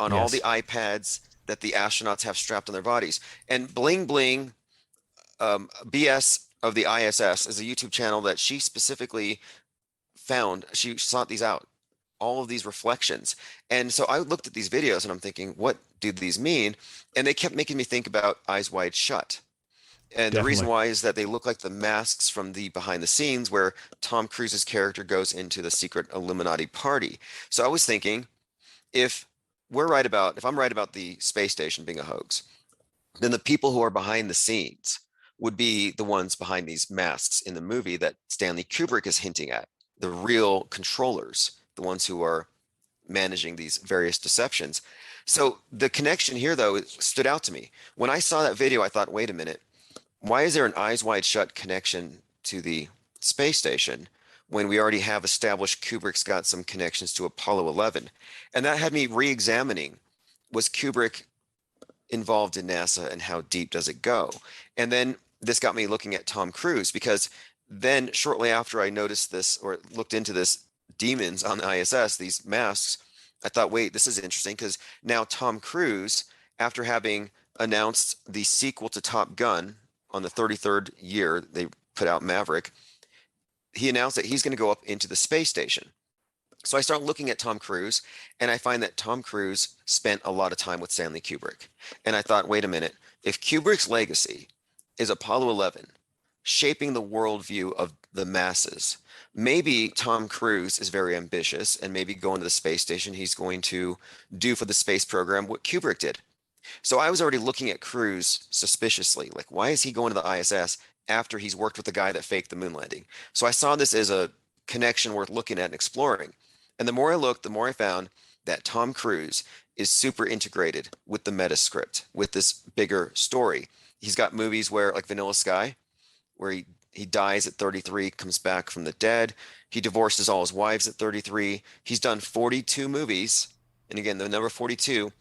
on all the Yes. iPads that the astronauts have strapped on their bodies. And Bling Bling BS of the ISS is a YouTube channel that she specifically found. She sought these out. all of these reflections. And so I looked at these videos and I'm thinking, what do these mean? And they kept making me think about Eyes Wide Shut. And the reason Definitely. why is that they look like the masks from the behind the scenes where Tom Cruise's character goes into the secret Illuminati party. So I was thinking, if if I'm right about the space station being a hoax, then the people who are behind the scenes would be the ones behind these masks in the movie that Stanley Kubrick is hinting at, the real controllers, the ones who are managing these various deceptions. So the connection here, though, stood out to me. When I saw that video, I thought, wait a minute, why is there an Eyes Wide Shut connection to the space station when we already have established Kubrick's got some connections to Apollo 11? And that had me re-examining, was Kubrick involved in NASA and how deep does it go? And then this got me looking at Tom Cruise, because then shortly after I noticed this or looked into this demons on the ISS, these masks, I thought, wait, this is interesting, because now Tom Cruise, after having announced the sequel to Top Gun on the 33rd year, they put out Maverick, he announced that he's going to go up into the space station. So I start looking at Tom Cruise, and I find that Tom Cruise spent a lot of time with Stanley Kubrick. And I thought, wait a minute, if Kubrick's legacy is Apollo 11, shaping the worldview of the masses, maybe Tom Cruise is very ambitious, and maybe going to the space station, he's going to do for the space program what Kubrick did. So I was already looking at Cruise suspiciously, like, why is he going to the ISS after he's worked with the guy that faked the moon landing? So I saw this as a connection worth looking at and exploring. And the more I looked, the more I found that Tom Cruise is super integrated with the meta script, with this bigger story. He's got movies where, like Vanilla Sky, where he dies at 33, comes back from the dead. He divorces all his wives at 33. He's done 42 movies. And again, the number 42,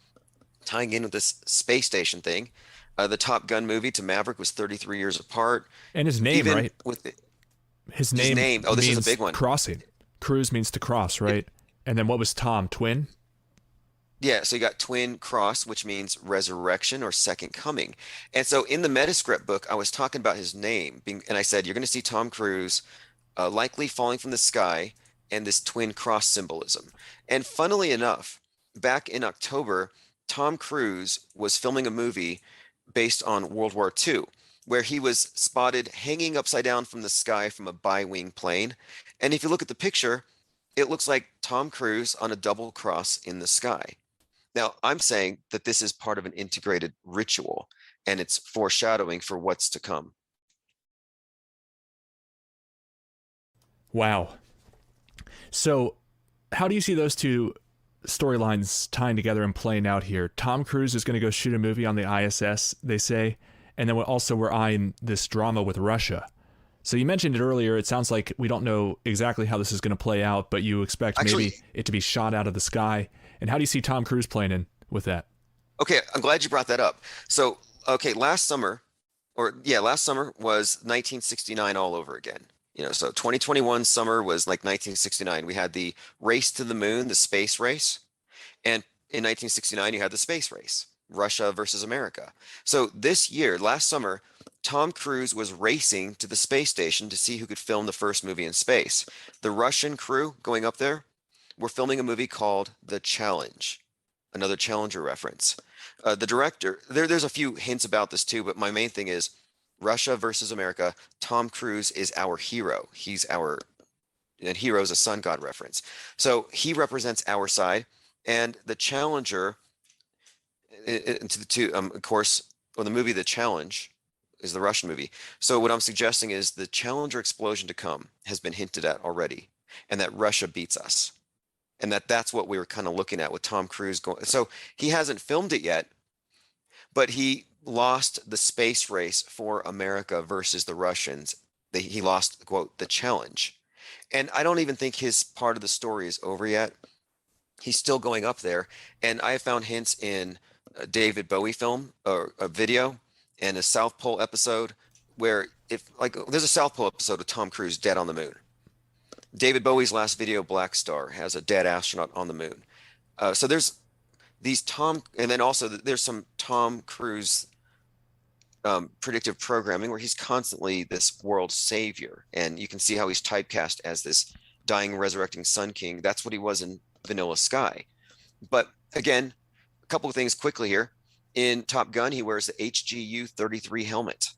tying in with this space station thing. The Top Gun movie to Maverick was 33 years apart. And his name, Even right? with His his name name, oh, this is means a big one. crossing. Cruise means to cross, right? And then what was Tom? Twin? Yeah, so you got twin cross, which means resurrection or second coming. And so in the Metascript book, I was talking about his name being, and I said, you're going to see Tom Cruise likely falling from the sky and this twin cross symbolism. And funnily enough, back in October, Tom Cruise was filming a movie based on World War II, where he was spotted hanging upside down from the sky from a bi-wing plane. And if you look at the picture, it looks like Tom Cruise on a double cross in the sky. Now, I'm saying that this is part of an integrated ritual, and it's foreshadowing for what's to come. Wow. So, how do you see those two storylines tying together and playing out here? Tom Cruise is going to go shoot a movie on the ISS, they say, and then we're eyeing this drama with Russia. So you mentioned it earlier. It sounds like we don't know exactly how this is going to play out, but you expect maybe it to be shot out of the sky. And how do you see Tom Cruise playing in with that? Okay, I'm glad you brought that up. So, okay, last summer was 1969 all over again. So 2021 summer was like 1969. We had the race to the moon, the space race. And in 1969, you had the space race, Russia versus America. So this year, last summer, Tom Cruise was racing to the space station to see who could film the first movie in space. The Russian crew going up there were filming a movie called The Challenge, another Challenger reference. The director, there's a few hints about this too, but my main thing is Russia versus America. Tom Cruise is our hero. And hero is a sun god reference. So he represents our side, and the Challenger, of course, the movie The Challenge is the Russian movie. So what I'm suggesting is the Challenger explosion to come has been hinted at already, and that Russia beats us. And that's what we were kind of looking at with Tom Cruise going. So he hasn't filmed it yet, but he lost the space race for America versus the Russians. He lost, quote, the challenge. And I don't even think his part of the story is over yet. He's still going up there. And I found hints in a David Bowie film or a video and a South Pole episode where there's a South Pole episode of Tom Cruise dead on the moon. David Bowie's last video, Black Star, has a dead astronaut on the moon. So there's these and then also there's some Tom Cruise predictive programming where he's constantly this world savior. And you can see how he's typecast as this dying, resurrecting Sun King. That's what he was in Vanilla Sky. But again, a couple of things quickly here. In Top Gun, he wears the HGU-33 helmet.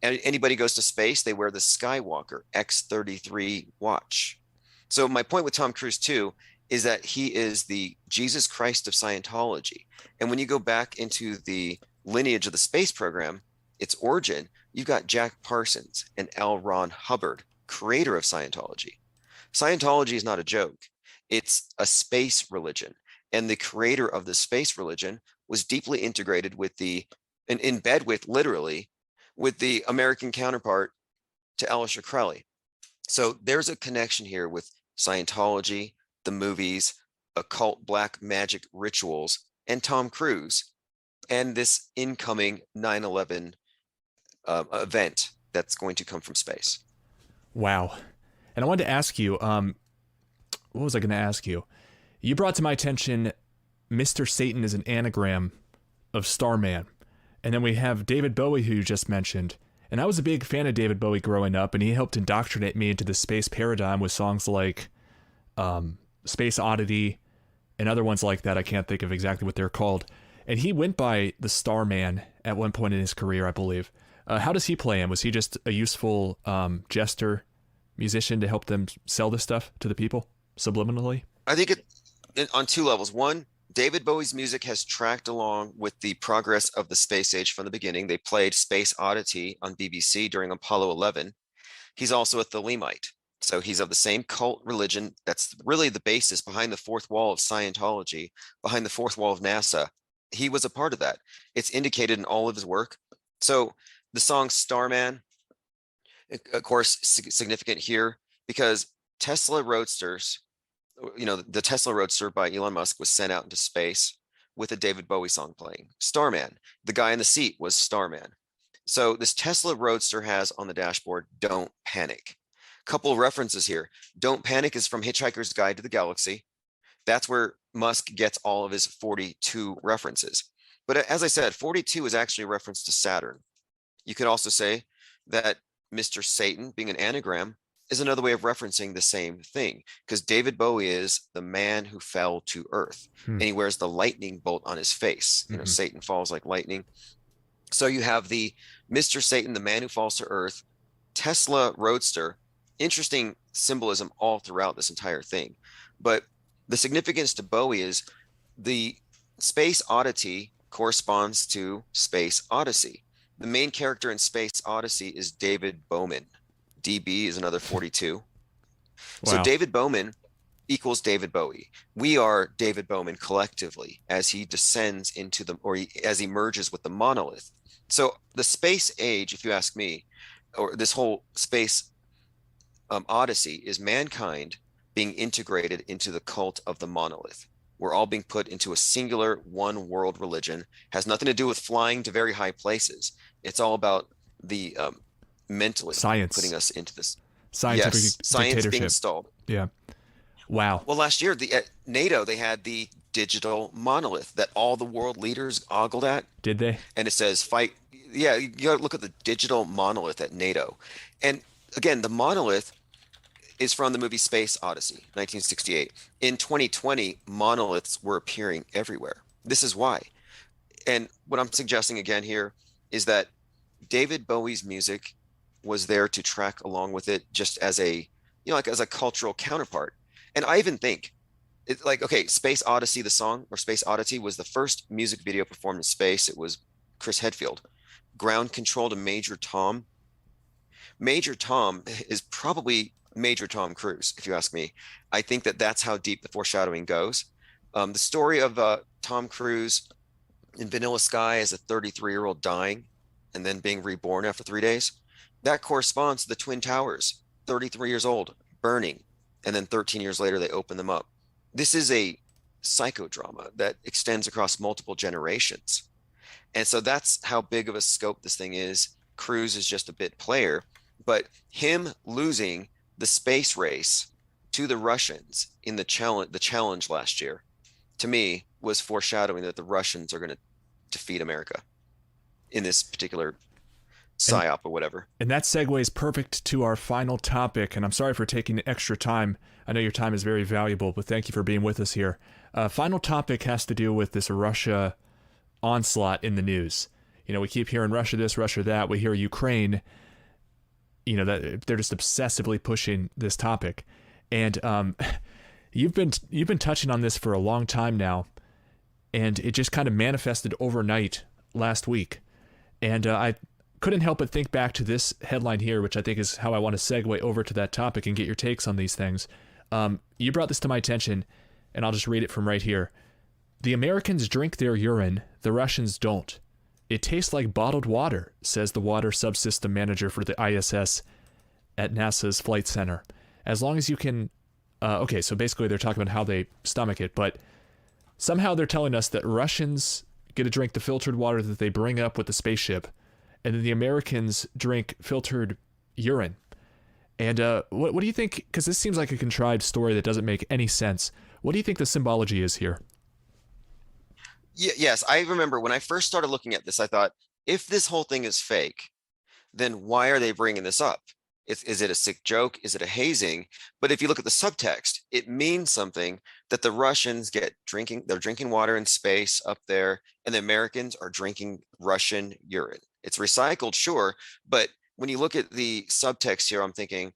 And anybody goes to space, they wear the Skywalker X-33 watch. So my point with Tom Cruise too is that he is the Jesus Christ of Scientology. And when you go back into the lineage of the space program, its origin, you've got Jack Parsons and L. Ron Hubbard, creator of Scientology. Scientology is not a joke. It's a space religion. And the creator of the space religion was deeply integrated with and in bed with, literally, with the American counterpart to Aleister Crowley. So there's a connection here with Scientology, the movies, occult black magic rituals, and Tom Cruise, and this incoming 9/11 event that's going to come from space. Wow. And I wanted to ask you, what was I going to ask you? You brought to my attention Mr. Satan is an anagram of Starman. And then we have David Bowie, who you just mentioned. And I was a big fan of David Bowie growing up, and he helped indoctrinate me into the space paradigm with songs like Space Oddity and other ones like that. I can't think of exactly what they're called. And he went by the Starman at one point in his career, I believe. How does he play him? Was he just a useful jester, musician to help them sell this stuff to the people subliminally? I think on two levels. One, David Bowie's music has tracked along with the progress of the space age from the beginning. They played Space Oddity on BBC during Apollo 11. He's also a Thelemite. So he's of the same cult religion. That's really the basis behind the fourth wall of Scientology, behind the fourth wall of NASA. He was a part of that. It's indicated in all of his work. So the song Starman, of course, significant here because Tesla Roadsters, the Tesla Roadster by Elon Musk was sent out into space with a David Bowie song playing. Starman, the guy in the seat was Starman. So this Tesla Roadster has on the dashboard, "Don't Panic." Couple of references here. "Don't Panic" is from Hitchhiker's Guide to the Galaxy. That's where Musk gets all of his 42 references. But as I said, 42 is actually a reference to Saturn. You could also say that Mr. Satan, being an anagram, is another way of referencing the same thing, because David Bowie is the man who fell to earth, and he wears the lightning bolt on his face. Satan falls like lightning. So you have the Mr. Satan, the man who falls to earth, Tesla Roadster. Interesting symbolism all throughout this entire thing. But the significance to Bowie is the Space Oddity corresponds to Space Odyssey. The main character in Space Odyssey is David Bowman. DB is another 42. Wow. So David Bowman equals David Bowie. We are David Bowman collectively as he descends into as he merges with the monolith. So the space age, if you ask me, or this whole space odyssey is mankind being integrated into the cult of the monolith. We're all being put into a singular one world religion. Has nothing to do with flying to very high places. It's all about the mentally science putting us into this scientific science being installed. Yeah. Wow. Well, last year at NATO they had the digital monolith that all the world leaders ogled at. Did they? And it says fight. Yeah, you got to look at the digital monolith at NATO. And again, the monolith is from the movie Space Odyssey, 1968. In 2020, monoliths were appearing everywhere. This is why. And what I'm suggesting again here is that David Bowie's music was there to track along with it just as a, as a cultural counterpart. And I even think it's like, okay, Space Odyssey, the song, or Space Oddity was the first music video performed in space. It was Chris Hadfield. Ground Control to Major Tom. Major Tom is probably Major Tom Cruise, if you ask me. I think that that's how deep the foreshadowing goes. The story of Tom Cruise in Vanilla Sky as a 33-year-old dying and then being reborn after 3 days, that corresponds to the Twin Towers, 33 years old, burning, and then 13 years later they open them up. This is a psychodrama that extends across multiple generations. And so that's how big of a scope this thing is. Cruise is just a bit player, but him losing the space race to the Russians in the challenge last year, to me, was foreshadowing that the Russians are going to defeat America in this particular psyop or whatever. And that segues perfect to our final topic, and I'm sorry for taking extra time. I know your time is very valuable, but thank you for being with us here. Final topic has to do with this Russia onslaught in the news. You know, we keep hearing Russia this, Russia that. We hear Ukraine, you know, that they're just obsessively pushing this topic. And you've been touching on this for a long time now, and it just kind of manifested overnight last week. And I couldn't help but think back to this headline here, which I think is how I want to segue over to that topic and get your takes on these things. You brought this to my attention, and I'll just read it from right here. The Americans drink their urine, the Russians don't. It tastes like bottled water, says the water subsystem manager for the ISS at NASA's Flight Center. As long as you can... okay, so basically they're talking about how they stomach it, but somehow they're telling us that Russians get to drink the filtered water that they bring up with the spaceship, and then the Americans drink filtered urine. And what do you think? Because this seems like a contrived story that doesn't make any sense. What do you think the symbology is here? Yes, I remember when I first started looking at this, I thought, if this whole thing is fake, then why are they bringing this up? Is it a sick joke? Is it a hazing? But if you look at the subtext, it means something that the Russians they're drinking water in space up there, and the Americans are drinking Russian urine. It's recycled, sure, but when you look at the subtext here, I'm thinking,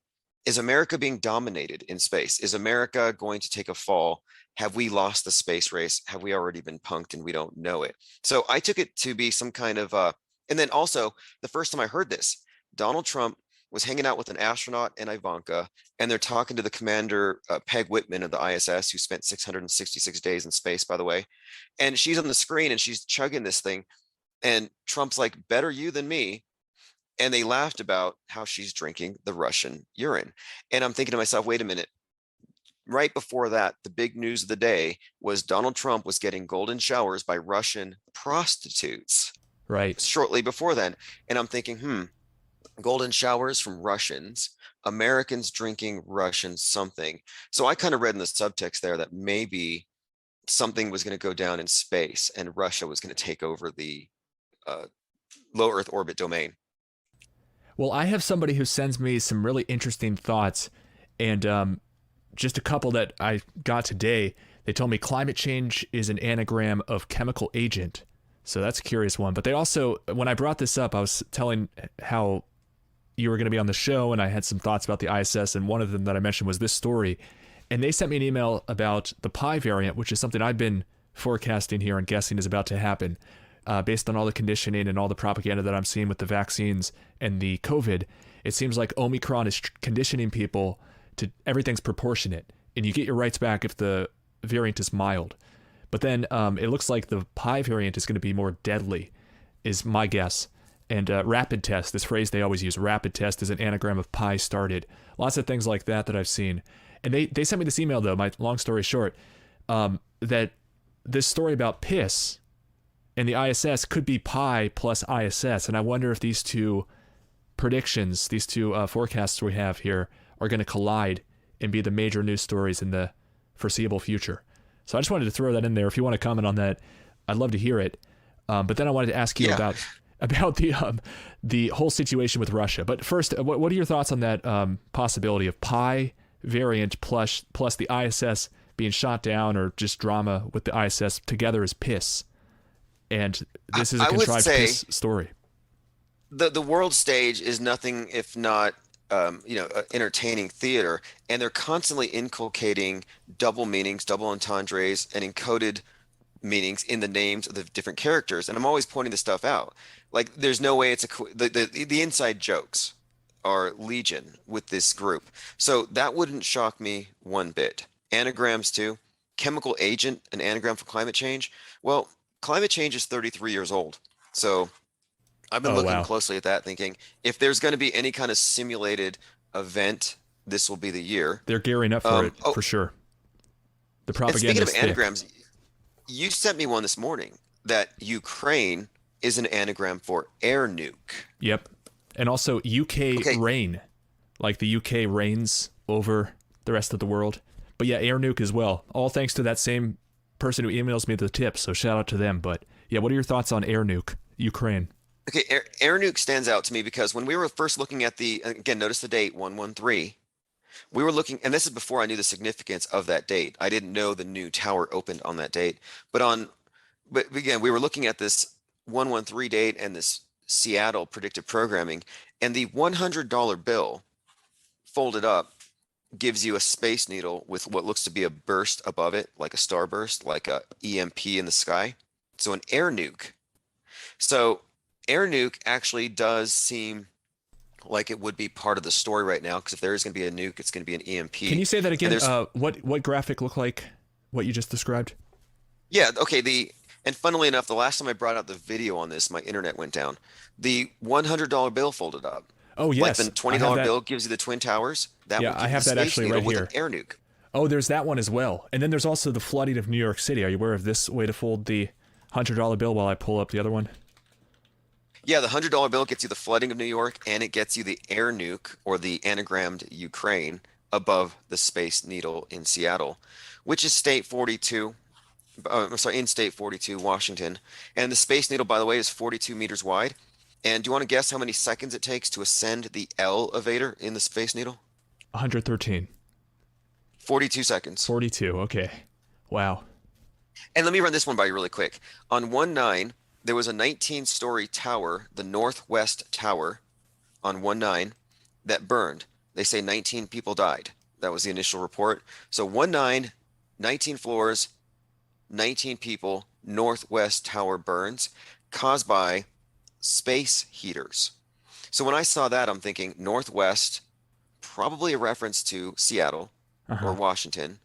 is America being dominated in space? Is America going to take a fall? Have we lost the space race? Have we already been punked and we don't know it? So I took it to be some kind of, and then also the first time I heard this, Donald Trump was hanging out with an astronaut and Ivanka, and they're talking to the commander, Peg Whitman of the ISS, who spent 666 days in space, by the way. And she's on the screen and she's chugging this thing. And Trump's like, better you than me. And they laughed about how she's drinking the Russian urine. And I'm thinking to myself, wait a minute. Right before that, the big news of the day was Donald Trump was getting golden showers by Russian prostitutes. Right. Shortly before then. And I'm thinking, golden showers from Russians, Americans drinking Russian something. So I kind of read in the subtext there that maybe something was going to go down in space and Russia was going to take over the low Earth orbit domain. Well, I have somebody who sends me some really interesting thoughts, and just a couple that I got today. They told me climate change is an anagram of chemical agent. So that's a curious one. But they also, when I brought this up, I was telling how you were going to be on the show, and I had some thoughts about the ISS, and one of them that I mentioned was this story. And they sent me an email about the Pi variant, which is something I've been forecasting here and guessing is about to happen. Based on all the conditioning and all the propaganda that I'm seeing with the vaccines and the COVID, it seems like Omicron is conditioning people to everything's proportionate, and you get your rights back if the variant is mild. But then it looks like the Pi variant is going to be more deadly, is my guess. And rapid test, this phrase they always use, rapid test, is an anagram of Pi started. Lots of things like that I've seen. And they sent me this email, though, my long story short, that this story about piss and the ISS could be Pi plus ISS. And I wonder if these two predictions, these two forecasts we have here are going to collide and be the major news stories in the foreseeable future. So I just wanted to throw that in there. If you want to comment on that, I'd love to hear it. But then I wanted to ask you about the whole situation with Russia. But first, what are your thoughts on that possibility of Pi variant plus the ISS being shot down, or just drama with the ISS together as piss? And this is a contrived piss story. The world stage is nothing if not entertaining theater, and they're constantly inculcating double meanings, double entendres, and encoded meanings in the names of the different characters. And I'm always pointing this stuff out. Like, there's no way it's the inside jokes are legion with this group. So that wouldn't shock me one bit. Anagrams too. Chemical agent, an anagram for climate change. Well, climate change is 33 years old. So I've been looking closely at that, thinking if there's going to be any kind of simulated event, this will be the year. They're gearing up for it, for sure. The propaganda. And speaking of anagrams, you sent me one this morning that Ukraine is an anagram for air nuke. Yep. And also UK rain, like the UK reigns over the rest of the world. But yeah, air nuke as well. All thanks to that same person who emails me the tips. So shout out to them. But yeah, what are your thoughts on air nuke, Ukraine? Okay, air nuke stands out to me because when we were first looking at the, again, notice the date 113. We were looking, and this is before I knew the significance of that date. I didn't know the new tower opened on that date. But but again, we were looking at this 113 date and this Seattle predictive programming, and the $100 bill folded up gives you a space needle with what looks to be a burst above it, like a starburst, like a EMP in the sky. So an air nuke. So air nuke actually does seem like it would be part of the story right now, because if there is going to be a nuke, it's going to be an Can EMP. you say that And again? there's What graphic looked like what you just described? Yeah, okay, and funnily enough, the last time I brought out the video on this, my internet went down. The $100 bill folded up. Oh Like the yes, I have $20 that. bill gives you the Twin Towers, that Yeah, would I give you have the that Space actually Needle right with an here. air nuke. Oh, there's that one as well. And then there's also the flooding of New York City. Are you aware of this way to fold the $100 bill while I pull up the other one? Yeah, the $100 bill gets you the flooding of New York, and it gets you the air nuke or the anagrammed Ukraine above the Space Needle in Seattle, which is state 42. I'm sorry, in state 42, Washington. And the Space Needle, by the way, is 42 meters wide. And do you want to guess how many seconds it takes to ascend the elevator in the Space Needle? 113. 42 seconds. 42. Okay. Wow. And let me run this one by you really quick. On 1-9, there was a 19-story tower, the Northwest Tower on 1-9, that burned. They say 19 people died. That was the initial report. So 1-9, 19 floors, 19 people, Northwest Tower burns, caused by space heaters. So when I saw that, I'm thinking Northwest, probably a reference to Seattle or Uh-huh. Washington.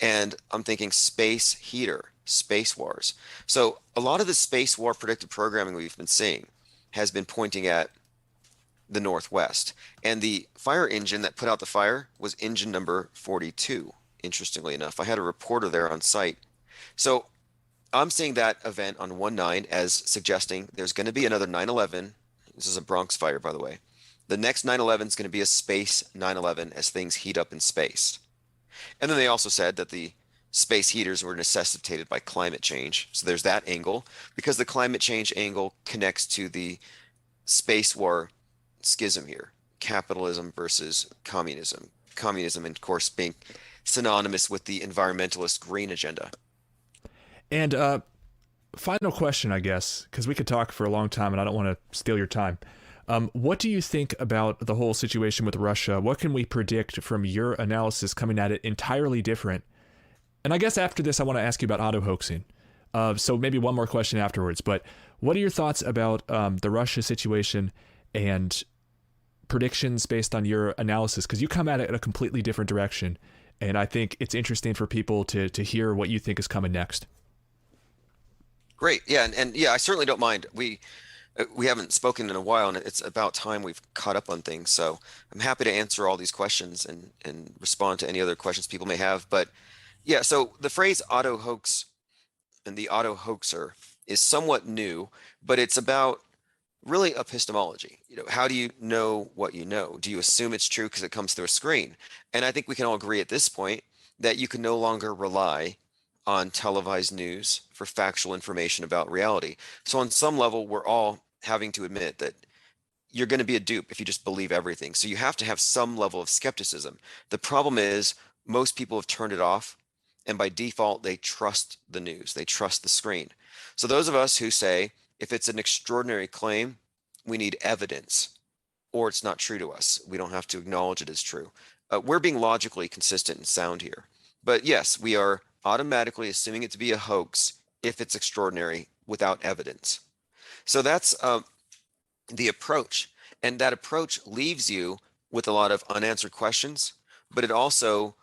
And I'm thinking space heater, space wars. So a lot of the space war predictive programming we've been seeing has been pointing at the Northwest. And the fire engine that put out the fire was engine number 42, interestingly enough. I had a reporter there on site. So I'm seeing that event on 1-9 as suggesting there's going to be another 9/11. This is a Bronx fire, by the way. The next 9/11 is going to be a space 9/11 as things heat up in space. And then they also said that the space heaters were necessitated by climate change. So there's that angle, because the climate change angle connects to the space war schism here, capitalism versus communism. Communism, of course, being synonymous with the environmentalist green agenda. And final question, I guess, because we could talk for a long time and I don't want to steal your time. What do you think about the whole situation with Russia? What can we predict from your analysis coming at it entirely different? And I guess after this, I want to ask you about auto hoaxing. So maybe one more question afterwards. But what are your thoughts about the Russia situation and predictions based on your analysis? Because you come at it in a completely different direction. And I think it's interesting for people to hear what you think is coming next. Great. Yeah, and yeah, I certainly don't mind. We haven't spoken in a while, and it's about time we've caught up on things. So I'm happy to answer all these questions and respond to any other questions people may have. But yeah, so the phrase auto hoax and the auto hoaxer is somewhat new, but it's about really epistemology. How do you know what you know? Do you assume it's true because it comes through a screen? And I think we can all agree at this point that you can no longer rely on televised news for factual information about reality. So on some level, we're all having to admit that you're going to be a dupe if you just believe everything. So you have to have some level of skepticism. The problem is most people have turned it off, and by default, they trust the news. They trust the screen. So those of us who say, if it's an extraordinary claim, we need evidence, or it's not true to us. We don't have to acknowledge it as true. We're being logically consistent and sound here. But yes, we are automatically assuming it to be a hoax if it's extraordinary without evidence. So that's the approach. And that approach leaves you with a lot of unanswered questions, but it also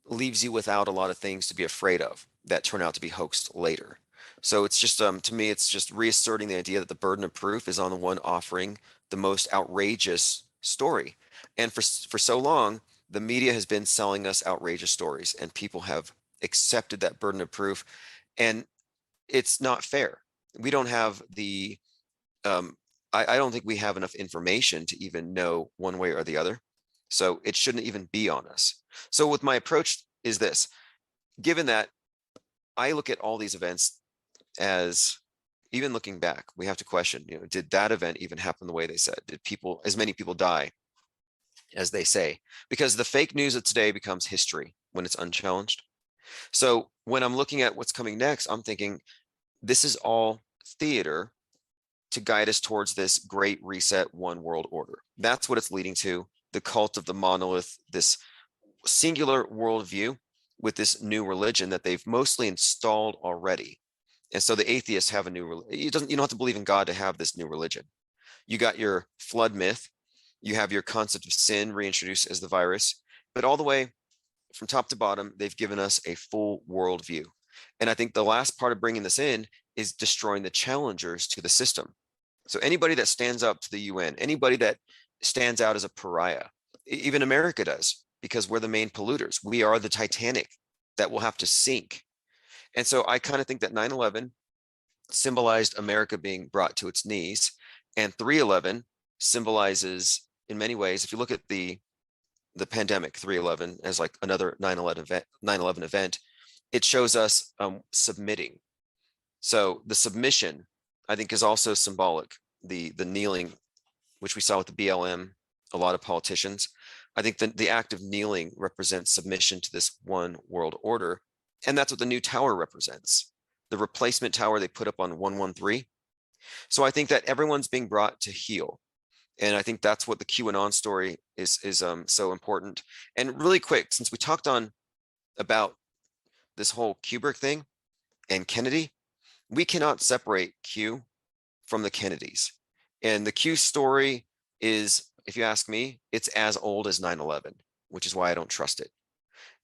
leaves you without a lot of things to be afraid of that turn out to be hoaxed later. So it's just, to me, it's just reasserting the idea that the burden of proof is on the one offering the most outrageous story. And for so long, the media has been selling us outrageous stories, and people have accepted that burden of proof. And it's not fair. We don't have the, I don't think we have enough information to even know one way or the other. So it shouldn't even be on us. So with my approach is this: given that I look at all these events as even looking back, we have to question, did that event even happen the way they said? Did as many people die as they say? Because the fake news of today becomes history when it's unchallenged. So when I'm looking at what's coming next, I'm thinking this is all theater to guide us towards this great reset, one world order. That's what it's leading to. The cult of the monolith, this singular worldview with this new religion that they've mostly installed already. And so the atheists have a new, you don't have to believe in God to have this new religion. You got your flood myth, you have your concept of sin reintroduced as the virus, but all the way from top to bottom, they've given us a full worldview. And I think the last part of bringing this in is destroying the challengers to the system. So anybody that stands up to the UN, anybody that stands out as a pariah, even America does, because we're the main polluters. We are the Titanic that will have to sink. And so I kind of think that 9/11 symbolized America being brought to its knees, and 3/11 symbolizes, in many ways, if you look at the pandemic, 3/11 as like another 9/11 event, it shows us submitting. So the submission, I think, is also symbolic. The kneeling, which we saw with the BLM, a lot of politicians. I think the act of kneeling represents submission to this one world order. And that's what the new tower represents. The replacement tower they put up on 113. So I think that everyone's being brought to heel. And I think that's what the QAnon story is so important. And really quick, since we talked on about this whole Kubrick thing and Kennedy, we cannot separate Q from the Kennedys. And the Q story is, if you ask me, it's as old as 9/11, which is why I don't trust it.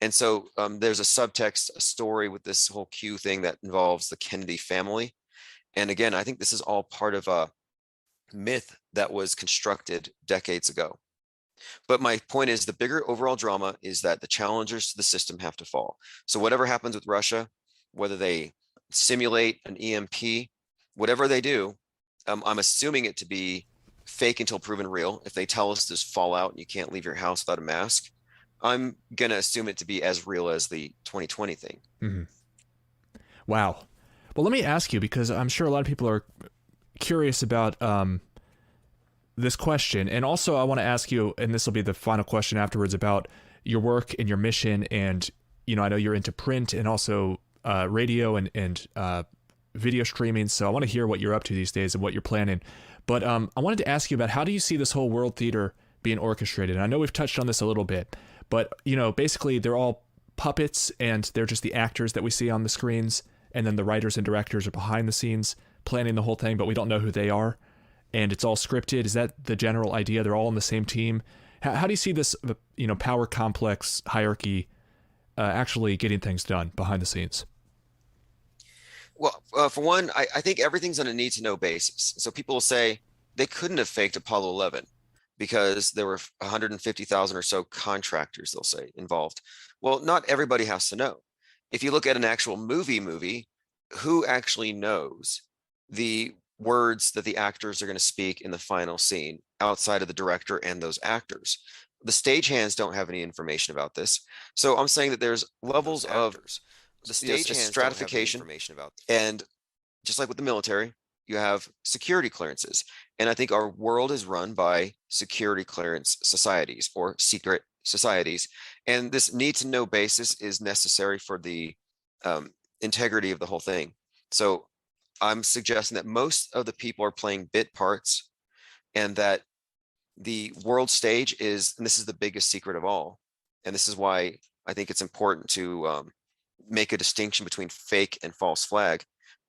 And so there's a subtext, a story with this whole Q thing that involves the Kennedy family. And again, I think this is all part of a myth that was constructed decades ago. But my point is, the bigger overall drama is that the challengers to the system have to fall. So whatever happens with Russia, whether they simulate an EMP, whatever they do, I'm assuming it to be fake until proven real. If they tell us there's fallout and you can't leave your house without a mask, I'm going to assume it to be as real as the 2020 thing. Mm-hmm. Wow. Well, let me ask you, because I'm sure a lot of people are curious about this question. And also I want to ask you, and this will be the final question afterwards, about your work and your mission. And, I know you're into print and also radio and video streaming. So I want to hear what you're up to these days and what you're planning. But I wanted to ask you about, how do you see this whole world theater being orchestrated? And I know we've touched on this a little bit, but, basically they're all puppets and they're just the actors that we see on the screens. And then the writers and directors are behind the scenes planning the whole thing, but we don't know who they are. And it's all scripted. Is that the general idea? They're all on the same team. How do you see this, power complex hierarchy actually getting things done behind the scenes? Well, for one, I think everything's on a need to know basis. So people will say they couldn't have faked Apollo 11 because there were 150,000 or so contractors, they'll say, involved. Well, not everybody has to know. If you look at an actual movie, who actually knows the words that the actors are going to speak in the final scene outside of the director and those actors? The stagehands don't have any information about this. So I'm saying that there's levels of the stagehands stratification information about this. And just like with the military, you have security clearances. And I think our world is run by security clearance societies or secret societies. And this need to know basis is necessary for the integrity of the whole thing. So I'm suggesting that most of the people are playing bit parts, and that the world stage is, and this is the biggest secret of all, and this is why I think it's important to make a distinction between fake and false flag.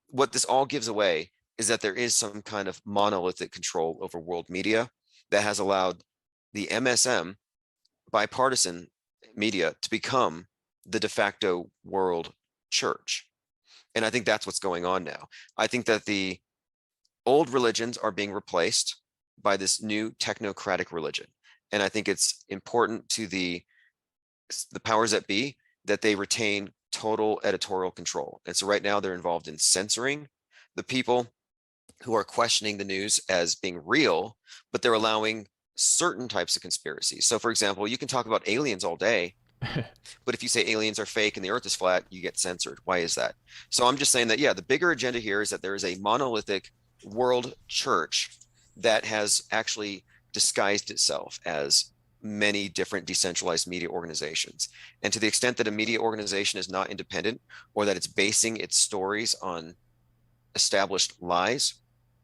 What this all gives away is that there is some kind of monolithic control over world media that has allowed the MSM, bipartisan media, to become the de facto world church. And I think that's what's going on now. I think that the old religions are being replaced by this new technocratic religion. And I think it's important to the powers that be that they retain total editorial control. And so right now they're involved in censoring the people who are questioning the news as being real, but they're allowing certain types of conspiracies. So for example, you can talk about aliens all day, But if you say aliens are fake and the earth is flat, you get censored. Why is that? So I'm just saying that, yeah, the bigger agenda here is that there is a monolithic world church that has actually disguised itself as many different decentralized media organizations. And to the extent that a media organization is not independent, or that it's basing its stories on established lies,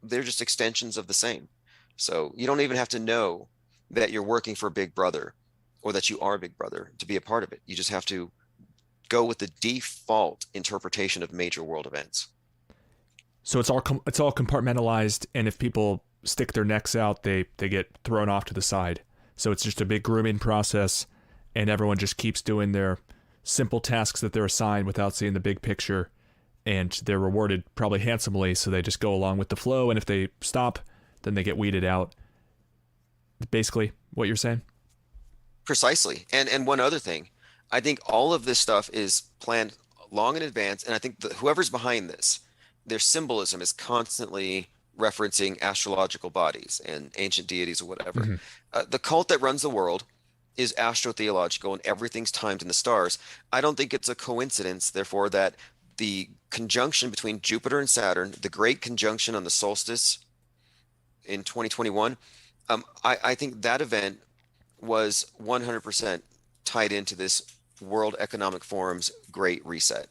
they're just extensions of the same. So you don't even have to know that you're working for Big Brother or that you are Big Brother to be a part of it. You just have to go with the default interpretation of major world events. So it's all compartmentalized, and if people stick their necks out, they get thrown off to the side. So it's just a big grooming process, and everyone just keeps doing their simple tasks that they're assigned without seeing the big picture, and they're rewarded probably handsomely, so they just go along with the flow, and if they stop, then they get weeded out. Basically what you're saying? Precisely. And one other thing, I think all of this stuff is planned long in advance, and I think whoever's behind this, their symbolism is constantly referencing astrological bodies and ancient deities or whatever. Mm-hmm. The cult that runs the world is astrotheological, and everything's timed in the stars. I don't think it's a coincidence, therefore, that the conjunction between Jupiter and Saturn, the great conjunction on the solstice in 2021, I think that event was 100% tied into this World Economic Forum's Great Reset.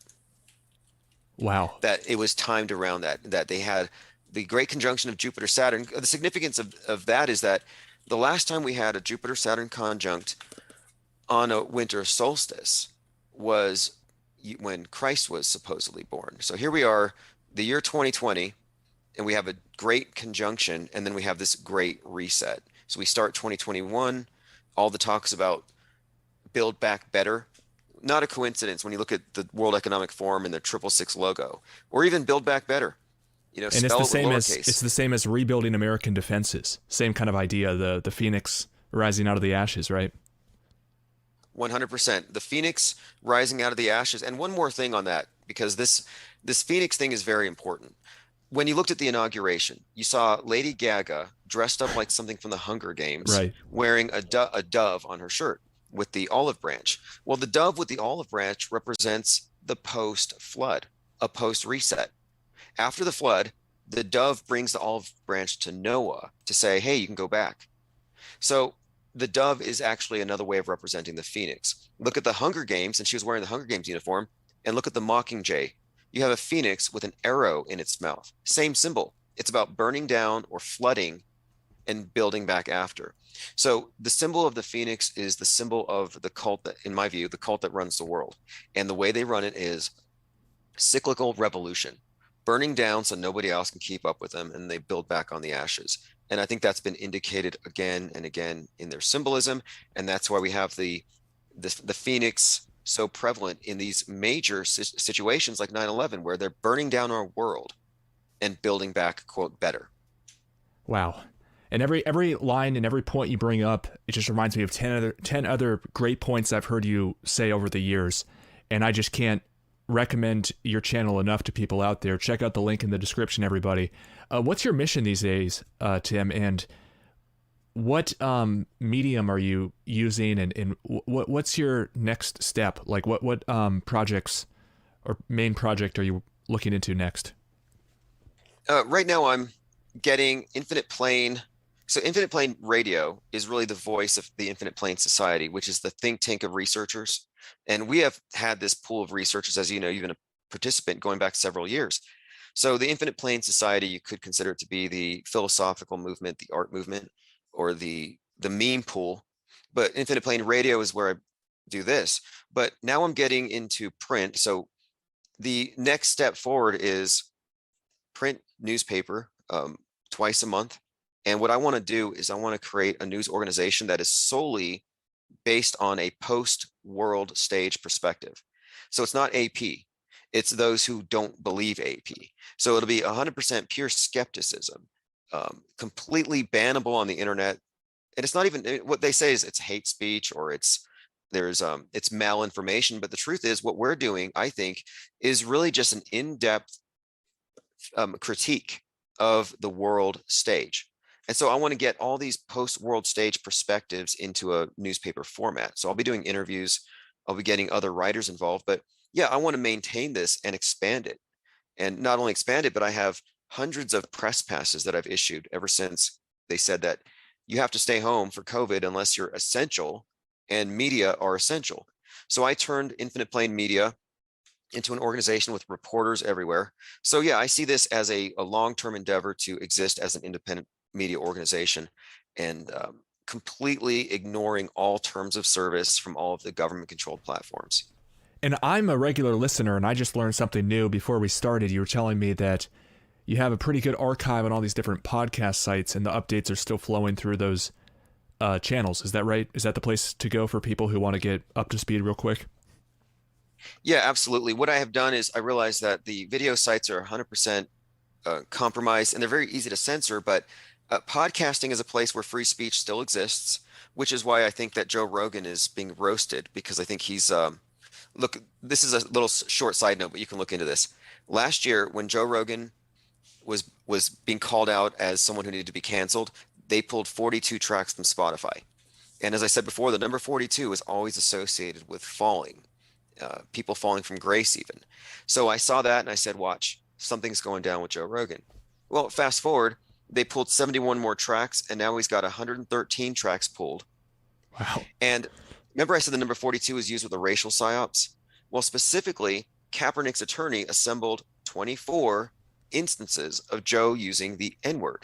Wow. That it was timed around that they had the great conjunction of Jupiter Saturn. The significance of that is that the last time we had a Jupiter Saturn conjunct on a winter solstice was when Christ was supposedly born. So here we are, the year 2020, and we have a great conjunction, and then we have this great reset. So we start 2021, all the talks about build back better. Not a coincidence when you look at the World Economic Forum and their 666 logo, or even build back better. You know, And it's spell the it with same as lowercase. it's the same as rebuilding American defenses. Same kind of idea, the phoenix rising out of the ashes, right? 100%. The phoenix rising out of the ashes. And one more thing on that, because this phoenix thing is very important. When you looked at the inauguration, you saw Lady Gaga dressed up like something from the Hunger Games, Right. wearing a dove on her shirt with the olive branch. Well, the dove with the olive branch represents the post-flood, a post-reset. After the flood, the dove brings the olive branch to Noah to say, hey, you can go back. So the dove is actually another way of representing the phoenix. Look at the Hunger Games, and she was wearing the Hunger Games uniform, and look at the Mockingjay. You have a phoenix with an arrow in its mouth. Same symbol. It's about burning down or flooding and building back after. So the symbol of the phoenix is the symbol of the cult that, in my view, the cult that runs the world. And the way they run it is cyclical revolution, burning down so nobody else can keep up with them, and they build back on the ashes. And I think that's been indicated again and again in their symbolism. And that's why we have the phoenix so prevalent in these major situations like 9/11, where they're burning down our world and building back, quote, better. Wow. And every line and every point you bring up, it just reminds me of 10 other great points I've heard you say over the years. And I just can't recommend your channel enough to people out there. Check out the link in the description, everybody. What's your mission these days, Tim? And what medium are you using? And what's your next step? Like what projects or main project are you looking into next? Right now, I'm getting Infinite Plane. So Infinite Plane Radio is really the voice of the Infinite Plane Society, which is the think tank of researchers. And we have had this pool of researchers, as you know, you've been a participant going back several years. So the Infinite Plane Society, you could consider it to be the philosophical movement, the art movement, or the meme pool. But Infinite Plane Radio is where I do this. But now I'm getting into print. So the next step forward is print newspaper twice a month. And what I want to do is I want to create a news organization that is solely based on a post-world stage perspective. So it's not AP. It's those who don't believe AP. So it'll be 100% pure skepticism, completely bannable on the internet. And it's not even what they say is it's hate speech or it's malinformation. But the truth is what we're doing, I think, is really just an in-depth critique of the world stage. And so I want to get all these post-world stage perspectives into a newspaper format. So I'll be doing interviews. I'll be getting other writers involved. But yeah, I want to maintain this and expand it. And not only expand it, but I have hundreds of press passes that I've issued ever since they said that you have to stay home for COVID unless you're essential, and media are essential. So I turned Infinite Plane Media into an organization with reporters everywhere. So yeah, I see this as a long-term endeavor to exist as an independent media organization, and completely ignoring all terms of service from all of the government-controlled platforms. And I'm a regular listener, and I just learned something new before we started. You were telling me that you have a pretty good archive on all these different podcast sites, and the updates are still flowing through those channels. Is that right? Is that the place to go for people who want to get up to speed real quick? Yeah, absolutely. What I have done is I realized that the video sites are 100% compromised, and they're very easy to censor, but podcasting is a place where free speech still exists, which is why I think that Joe Rogan is being roasted, because I think he's look, this is a little short side note, but you can look into this. Last year, when Joe Rogan was being called out as someone who needed to be canceled, they pulled 42 tracks from Spotify. And as I said before, the number 42 is always associated with falling, people falling from grace even. So I saw that and I said, watch, something's going down with Joe Rogan. Well, fast forward, they pulled 71 more tracks, and now he's got 113 tracks pulled. Wow. And remember I said the number 42 is used with the racial psyops? Well, specifically, Kaepernick's attorney assembled 24 instances of Joe using the N-word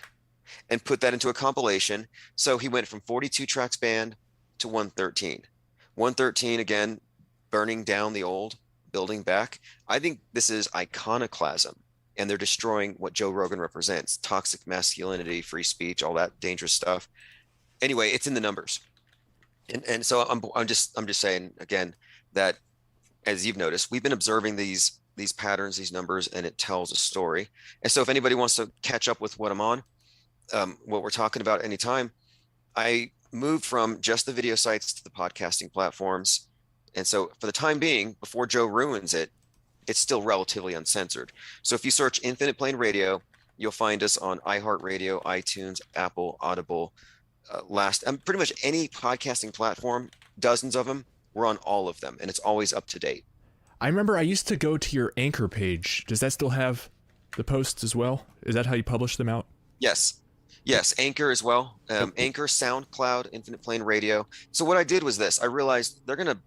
and put that into a compilation. So he went from 42 tracks banned to 113. 113, again, burning down the old, building back. I think this is iconoclasm, and they're destroying what Joe Rogan represents: toxic masculinity, free speech, all that dangerous stuff. Anyway, it's in the numbers. And so I'm just saying again that, as you've noticed, we've been observing these patterns, these numbers, and it tells a story. And so if anybody wants to catch up with what I'm on, what we're talking about anytime, I moved from just the video sites to the podcasting platforms. And so for the time being, before Joe ruins it, it's still relatively uncensored. So if you search Infinite Plane Radio, you'll find us on iHeartRadio, iTunes, Apple, Audible, pretty much any podcasting platform, dozens of them. We're on all of them, and it's always up to date. I remember I used to go to your Anchor page. Does that still have the posts as well? Is that how you publish them out? Yes. Anchor as well. Anchor, SoundCloud, Infinite Plane Radio. So what I did was this: I realized they're going to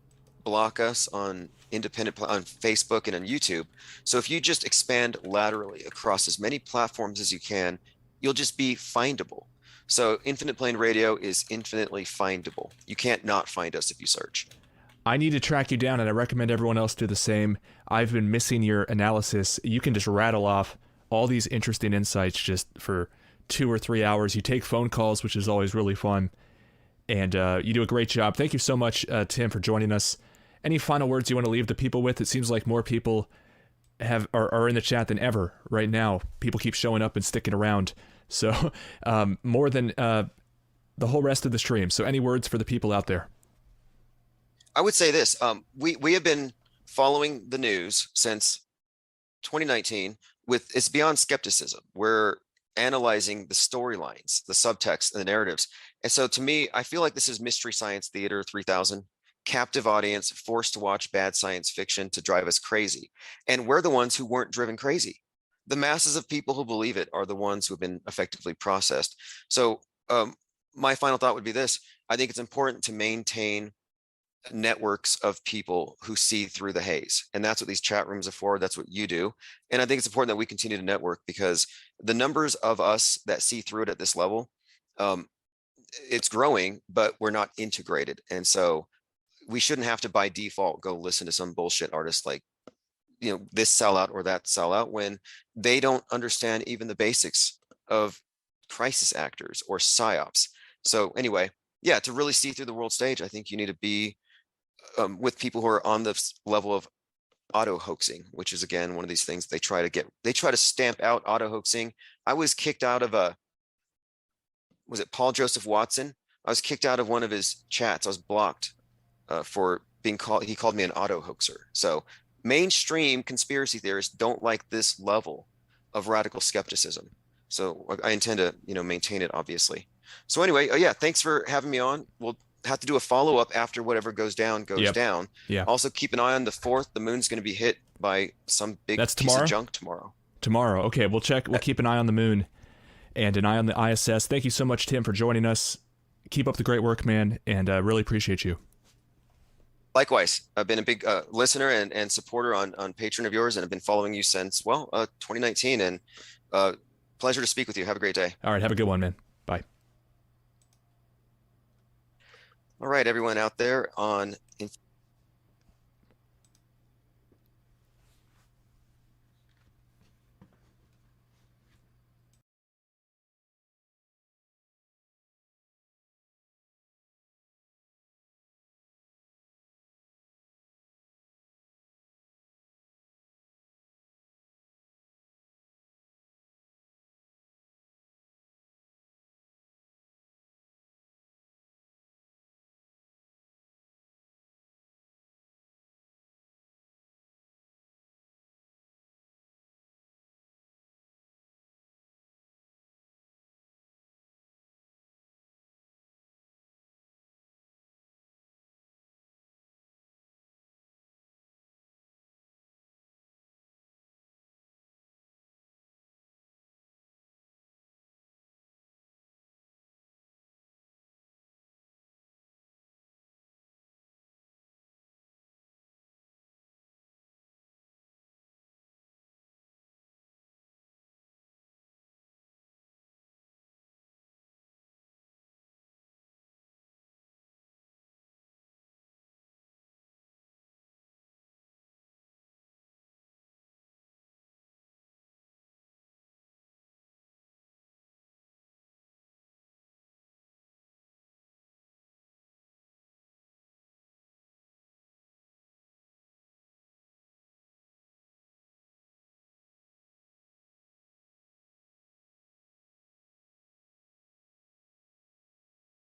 block us on on Facebook and on YouTube. So if you just expand laterally across as many platforms as you can, you'll just be findable. So Infinite Plane Radio is infinitely findable. You can't not find us if you search. I need to track you down, and I recommend everyone else do the same. I've been missing your analysis. You can just rattle off all these interesting insights just for 2 or 3 hours. You take phone calls, which is always really fun, and you do a great job. Thank you so much, Tim, for joining us. Any final words you want to leave the people with? It seems like more people are in the chat than ever right now. People keep showing up and sticking around. So more than the whole rest of the stream. So any words for the people out there? I would say this: we have been following the news since 2019. It's beyond skepticism. We're analyzing the storylines, the subtext, and the narratives. And so, to me, I feel like this is Mystery Science Theater 3000. Captive audience forced to watch bad science fiction to drive us crazy, and we're the ones who weren't driven crazy. The masses of people who believe it are the ones who have been effectively processed. So my final thought would be this: I think it's important to maintain networks of people who see through the haze. And that's what these chat rooms are for. That's what you do. And I think it's important that we continue to network, because the numbers of us that see through it at this level, it's growing, but we're not integrated. And so we shouldn't have to by default go listen to some bullshit artist like, this sellout or that sellout, when they don't understand even the basics of crisis actors or psyops. So anyway, yeah, to really see through the world stage, I think you need to be with people who are on the level of auto hoaxing, which is again one of these things they try to stamp out auto hoaxing. I was kicked out of was it Paul Joseph Watson? I was kicked out of one of his chats. I was blocked for being called. He called me an auto hoaxer. So mainstream conspiracy theorists don't like this level of radical skepticism. So I intend to maintain it, obviously. So anyway, yeah, thanks for having me on. We'll have to do a follow-up after whatever goes down goes Yep. down. Yeah. Also keep an eye on the 4th. The moon's going to be hit by some big That's piece tomorrow? of junk tomorrow. Tomorrow. Okay, we'll check. We'll keep an eye on the moon and an eye on the ISS. Thank you so much, Tim, for joining us. Keep up the great work, man, and really appreciate you. Likewise, I've been a big listener and supporter on Patreon of yours, and I've been following you since, well, 2019. And pleasure to speak with you. Have a great day. All right, have a good one, man. Bye. All right, everyone out there on